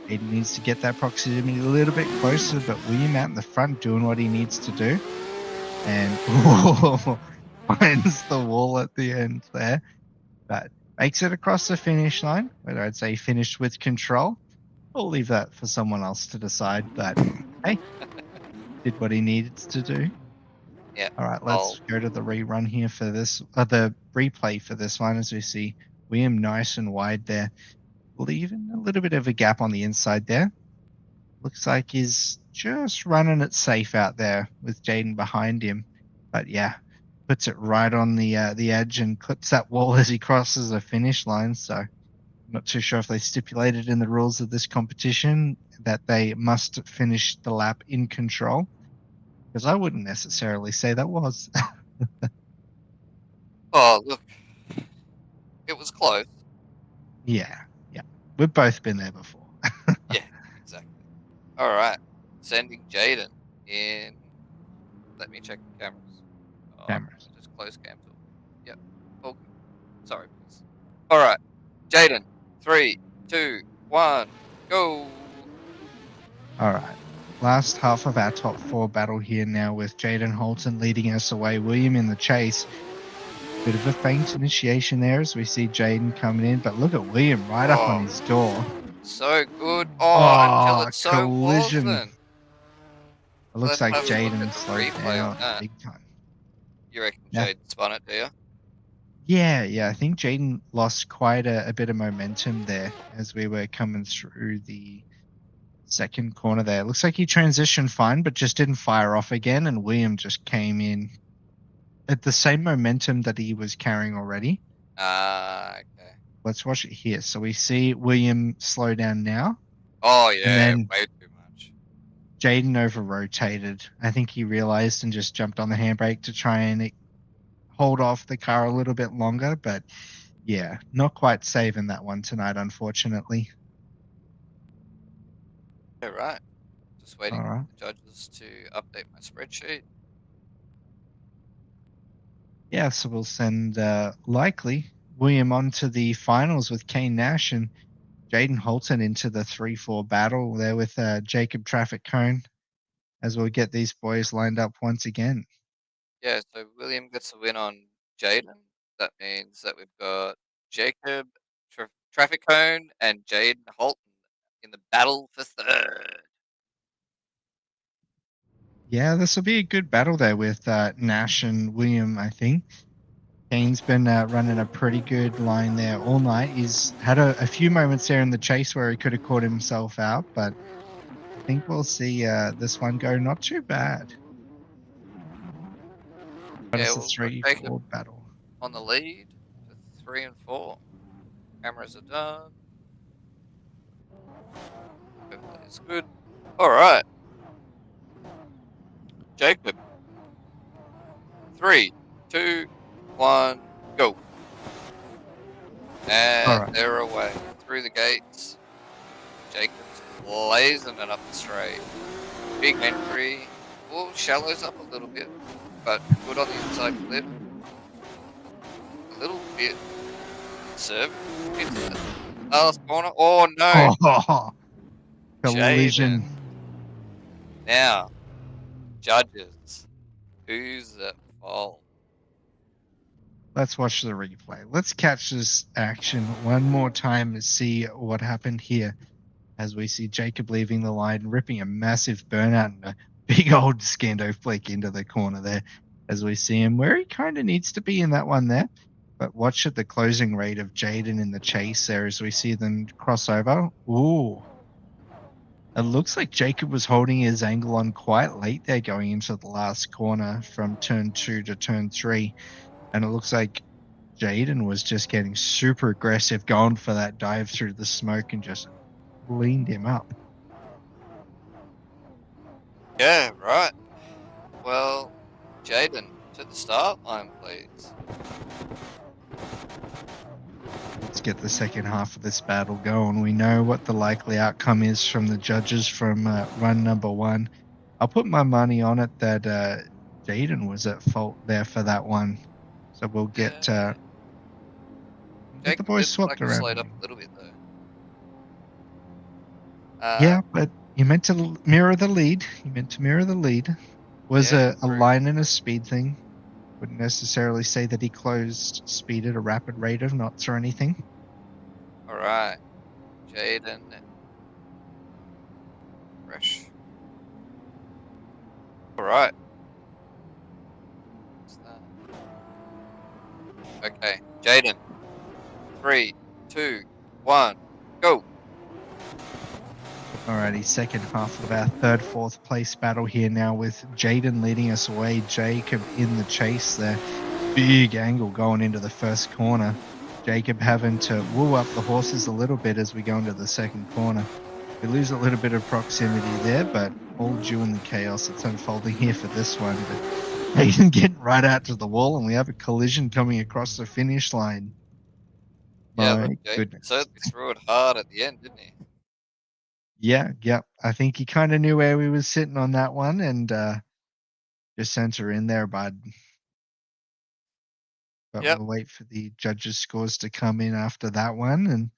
Jaden needs to get that proximity a little bit closer, but William out in the front doing what he needs to do. And finds the wall at the end there, but makes it across the finish line, whether I'd say finished with control. We'll leave that for someone else to decide, but hey, did what he needed to do. Yeah. All right, let's go to the rerun here for this, the replay for this one, as we see William nice and wide there, leaving a little bit of a gap on the inside there. Looks like he's just running it safe out there with Jaden behind him, but yeah, puts it right on the edge and clips that wall as he crosses the finish line. So I'm not too sure if they stipulated in the rules of this competition that they must finish the lap in control, because I wouldn't necessarily say that was. Oh, look. It was close. Yeah. We've both been there before. Yeah, exactly. All right. Sending Jaden in. Let me check the cameras. Oh, Cameras. I just close cam tool. Yep. Oh, sorry, please. All right. Jaden, 3, 2, 1, go. All right. Last half of our top four battle here now with Jaden Holton leading us away. William in the chase. Bit of a faint initiation there as we see Jaden coming in, but look at William right up on Oh, his door. so good. Oh, until Oh, it so collision. wasn't. It looks Let's like have a look at Jaden the slowed replay on down that. big time. You reckon Yeah. Jaden spun it, do you? Yeah. I think Jaden lost quite a bit of momentum there as we were coming through the second corner there. Looks like he transitioned fine, but just didn't fire off again, and William just came in at the same momentum that he was carrying already. Ah, okay. Let's watch it here. So we see William slow down now, Oh, and yeah, then way too much. Jaden over rotated. I think he realized and just jumped on the handbrake to try and hold off the car a little bit longer, but yeah, not quite saving that one tonight, unfortunately. Yeah, right. Just waiting All for right. the judges to update my spreadsheet. Yeah, so we'll send likely William on to the finals with Kane Nash and Jaden Holton into the 3-4 battle there with Jacob Traffic Cone as we'll get these boys lined up once again. Yeah, so William gets a win on Jaden. That means that we've got Jacob, Traffic Cone, and Jaden Holton in the battle for third. Yeah, this will be a good battle there with Nash and William, I think. Kane's been running a pretty good line there all night. He's had a few moments there in the chase where he could have caught himself out, but I think we'll see this one go not too bad. But Yeah, it's a well, we've got Jacob 3-4 battle. on the lead for 3 and 4. Cameras are done. Overlay is good. All right. Jacob. 3, 2, 1, go. And All right. they're away. Through the gates. Jacob's blazing it up the straight. Big entry. Oh, shallows up a little bit, but good on the inside clip. A little bit conservative into the last corner. Oh no, Oh, Jaden. collision. Now, judges, who's at fault? Let's watch the replay. Let's catch this action one more time and see what happened here as we see Jacob leaving the line, ripping a massive burnout and a big old Scando flick into the corner there as we see him where he kind of needs to be in that one there. But watch at the closing rate of Jaden in the chase there as we see them cross over. Ooh. It looks like Jacob was holding his angle on quite late there going into the last corner from turn 2 to turn 3. And it looks like Jaden was just getting super aggressive, going for that dive through the smoke and just leaned him up. Yeah, right. Well, Jaden, to the start line, please. Let's get the second half of this battle going. We know what the likely outcome is from the judges from run number 1. I'll put my money on it that Jaden was at fault there for that one. So we'll get the Jacob boys did look swapped like he around. slowed up a little bit though. Yeah, but you meant to mirror the lead. You meant to mirror the lead. Was Yeah, a true. line and a speed thing. Wouldn't necessarily say that he closed speed at a rapid rate of knots or anything. All right, Jaden. Fresh. All right. What's that? Okay, Jaden. 3, 2, 1, go. Alrighty, second half of our third, fourth place battle here now with Jaden leading us away. Jacob in the chase there. Big angle going into the first corner. Jacob having to woo up the horses a little bit as we go into the second corner. We lose a little bit of proximity there, but all due in the chaos that's unfolding here for this one. But Jaden getting right out to the wall, and we have a collision coming across the finish line. Yeah, My but Jaden goodness. certainly threw it hard at the end, didn't he? Yeah. I think he kind of knew where we was sitting on that one and just sent her in there, bud. but Yep. we'll wait for the judges' scores to come in after that one and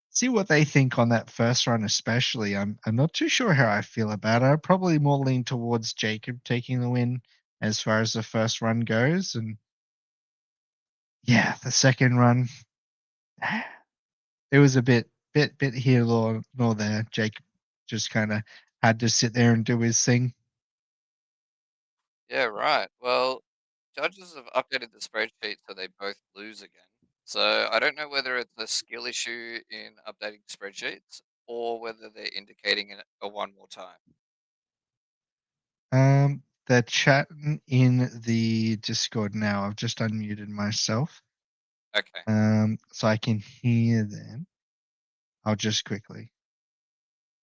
see what they think on that first run, especially. I'm not too sure how I feel about it. I probably more lean towards Jacob taking the win as far as the first run goes. And yeah, the second run, it was a bit here nor there. Jacob just kind of had to sit there and do his thing. Yeah, right. Well, judges have updated the spreadsheet so they both lose again. So I don't know whether it's a skill issue in updating spreadsheets or whether they're indicating it a one more time. They're chatting in the Discord now. I've just unmuted myself, Okay. so I can hear them. I'll just quickly.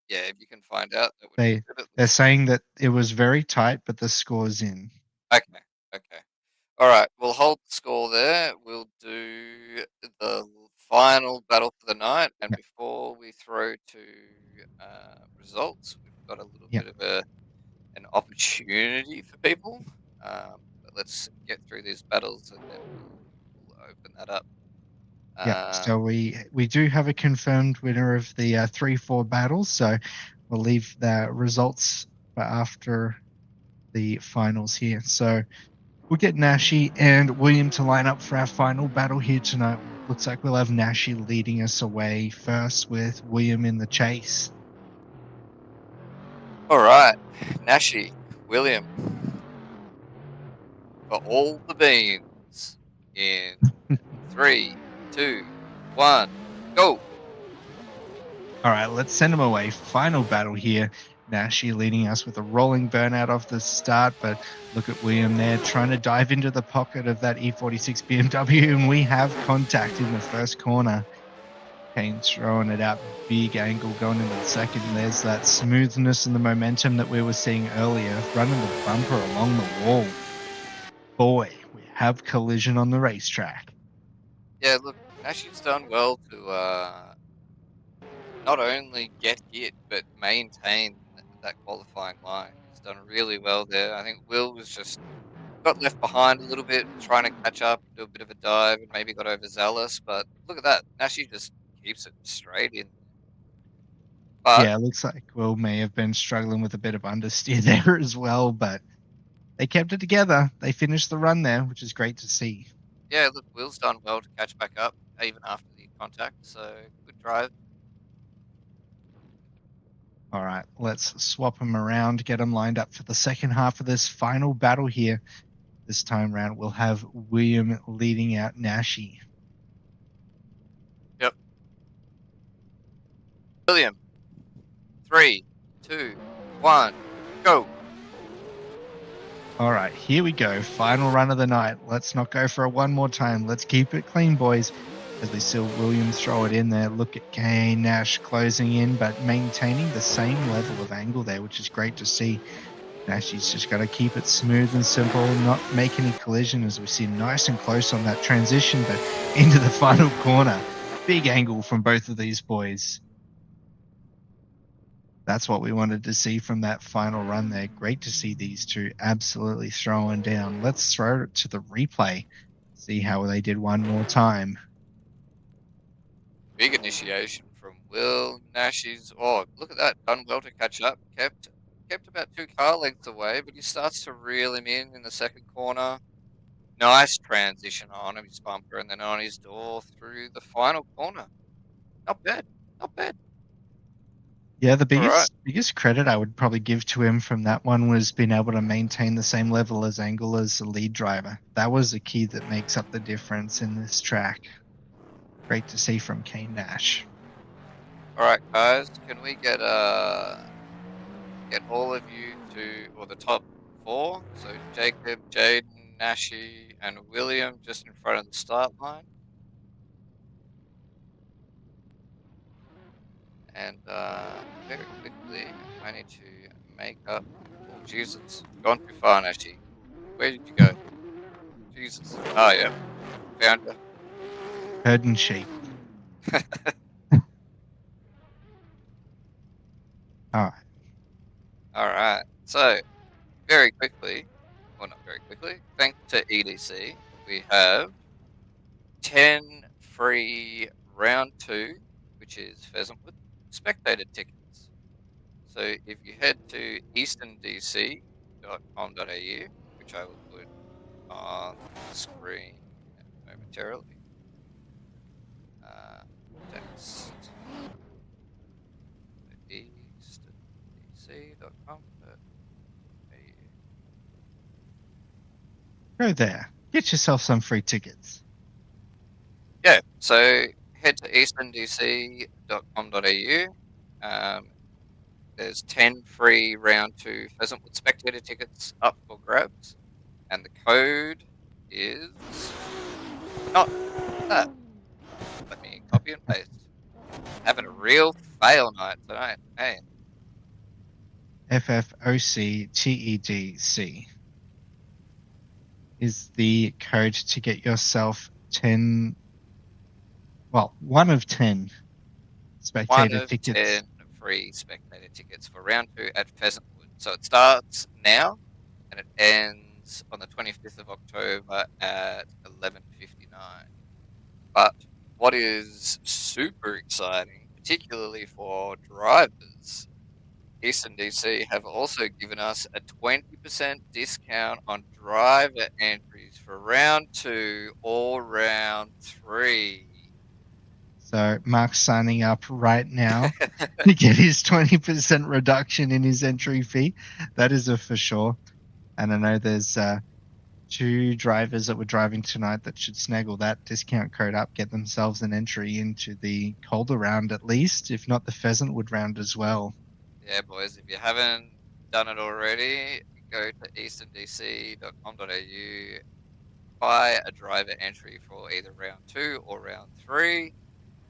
Yeah, if you can find out, that would be They good at they're least. saying that it was very tight, but the score's in. Okay. Okay. All right. We'll hold the score there. We'll do the final battle for the night. And Yep, before we throw to results, we've got a little yep, bit of an opportunity for people. But let's get through these battles and then we'll open that up. yep. Uh, So we do have a confirmed winner of the 3-4 battles. So we'll leave the results for after the finals here. So we'll get Nashi and William to line up for our final battle here tonight. Looks like we'll have Nashi leading us away first with William in the chase. all right. Nashi, William, for all the beans in three, two, one, go. All right, let's send him away. Final battle here. Nashi leading us with a rolling burnout off the start, but look at William there trying to dive into the pocket of that E46 BMW, and we have contact in the first corner. Kane's throwing it out, big angle going into the second. There's that smoothness and the momentum that we were seeing earlier, running the bumper along the wall. Boy, we have collision on the racetrack. Yeah, look, Nashi's done well to not only get hit but maintain that qualifying line. He's done really well there. I think Will was just got left behind a little bit, trying to catch up, do a bit of a dive, and maybe got overzealous. But look at that, Nashi just keeps it straight in. But Yeah, it looks like Will may have been struggling with a bit of understeer there as well, but they kept it together. They finished the run there, which is great to see. yeah, look, Will's done well to catch back up even after the contact. So good drive. All right, let's swap them around, get them lined up for the second half of this final battle here. This time round, we'll have William leading out Nashi. Yep, William. 3, 2, 1, go. All right, here we go. Final run of the night. Let's not go for it one more time. Let's keep it clean, boys. As we see Williams throw it in there. Look at Kane Nash closing in, but maintaining the same level of angle there, which is great to see. Nashi's just got to keep it smooth and simple, not make any collision as we see nice and close on that transition, but into the final corner. Big angle from both of these boys. That's what we wanted to see from that final run there. Great to see these two absolutely throwing down. Let's throw it to the replay. See how they did one more time. Big initiation from Will. Nashi's, oh, look at that. Done well to catch up. Kept about 2 car lengths away, but he starts to reel him in the second corner. Nice transition on his bumper and then on his door through the final corner. Not bad. Not bad. Yeah, the All right. biggest credit I would probably give to him from that one was being able to maintain the same level as angle as the lead driver. That was the key that makes up the difference in this track. Great to see from Kane Nash. All right, guys. Can we get all of you to, or the top 4? So Jacob, Jaden, Nashi, and William just in front of the start line. And very quickly, I need to make up. Oh, Jesus. Gone too far, Nashi. Where did you go? Jesus. Oh, yeah. Found you. Heard and sheep. All right. All right. So, very quickly, well, not very quickly, thanks to EDC, we have 10 free round 2, which is Pheasantwood, spectator tickets. So if you head to easterndc.com.au, which I will put on the screen momentarily, text easterndc.com.au. Go there. Get yourself some free tickets. Yeah, so head to easterndc.com.au. There's 10 free round 2 Pheasantwood spectator tickets up for grabs, and the code is not that. Let me copy and paste. Having a real fail night tonight. Hey, FFOCTEDC is the code to get yourself 10, well, one of 10 one spectator of tickets. 10 free spectator tickets for round 2 at Pheasantwood. So it starts now and it ends on the 25th of October at 11:59. But what is super exciting, particularly for drivers, Eastern DC have also given us a 20% discount on driver entries for round 2 or round 3. So Mark's signing up right now to get his 20% reduction in his entry fee. That is a for sure. And I know there's 2 drivers that were driving tonight that should snaggle that discount code up, get themselves an entry into the Calder round at least, if not the Pheasantwood round as well. Yeah, boys, if you haven't done it already, go to easterndc.com.au, buy a driver entry for either round 2 or round 3,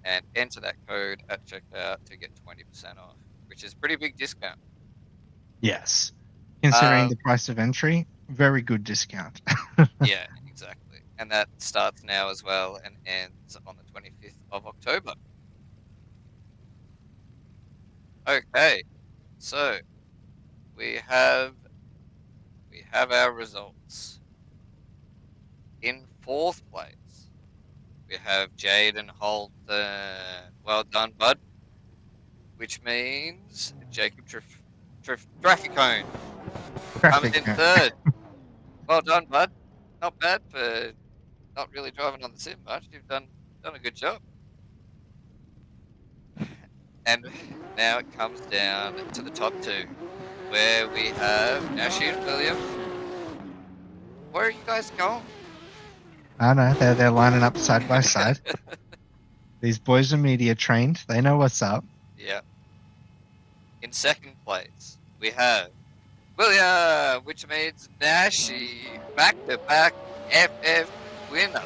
and enter that code at checkout to get 20% off, which is pretty big discount. Yes. Considering Um, the price of entry, very good discount. yeah, exactly. And that starts now as well and ends on the 25th of October. Okay, so we have our results. In 4th place, we have Jaden Holton. Well done, bud. Which means Jacob Trafficone comes Traffic. in 3rd. Well done, bud. Not bad for not really driving on the sim much. You've done a good job. And now it comes down to the top 2, where we have Nashi and William. Where are you guys going? I know, they're lining up side by side. These boys are media trained. They know what's up. Yeah. In 2nd place, we have William, which means Nashi, back-to-back FF winner.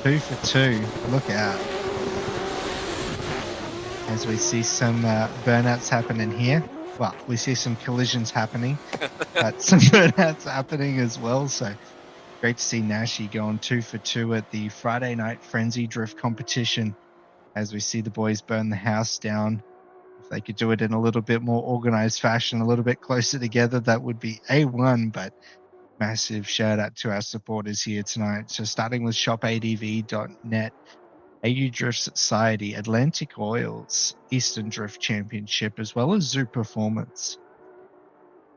2 for 2. Look out. As we see some burnouts happening here. Well, we see some collisions happening, but some burnouts happening as well. So great to see Nashi going 2 for 2 at the Friday night Frenzy Drift competition. As we see the boys burn the house down. If they could do it in a little bit more organized fashion, a little bit closer together, that would be A1. But massive shout out to our supporters here tonight. So starting with shopadv.net, AU Drift Society, Atlantic Oils, Eastern Drift Championship, as well as Zoo Performance.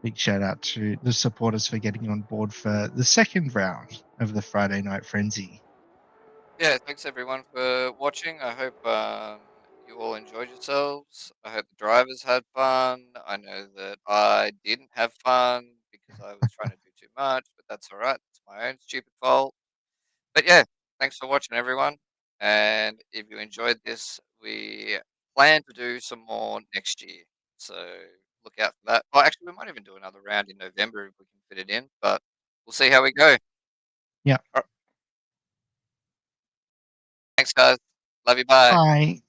Big shout out to the supporters for getting on board for the 2nd round of the Friday Night Frenzy. Yeah, thanks everyone for watching. I hope you all enjoyed yourselves. I hope the drivers had fun. I know that I didn't have fun because I was trying to do too much, but that's all right. It's my own stupid fault. But yeah, thanks for watching, everyone. And if you enjoyed this, we plan to do some more next year. So look out for that. Oh, actually, we might even do another round in November if we can fit it in, but we'll see how we go. Yeah. All right. Thanks, guys. Love you. Bye. Bye.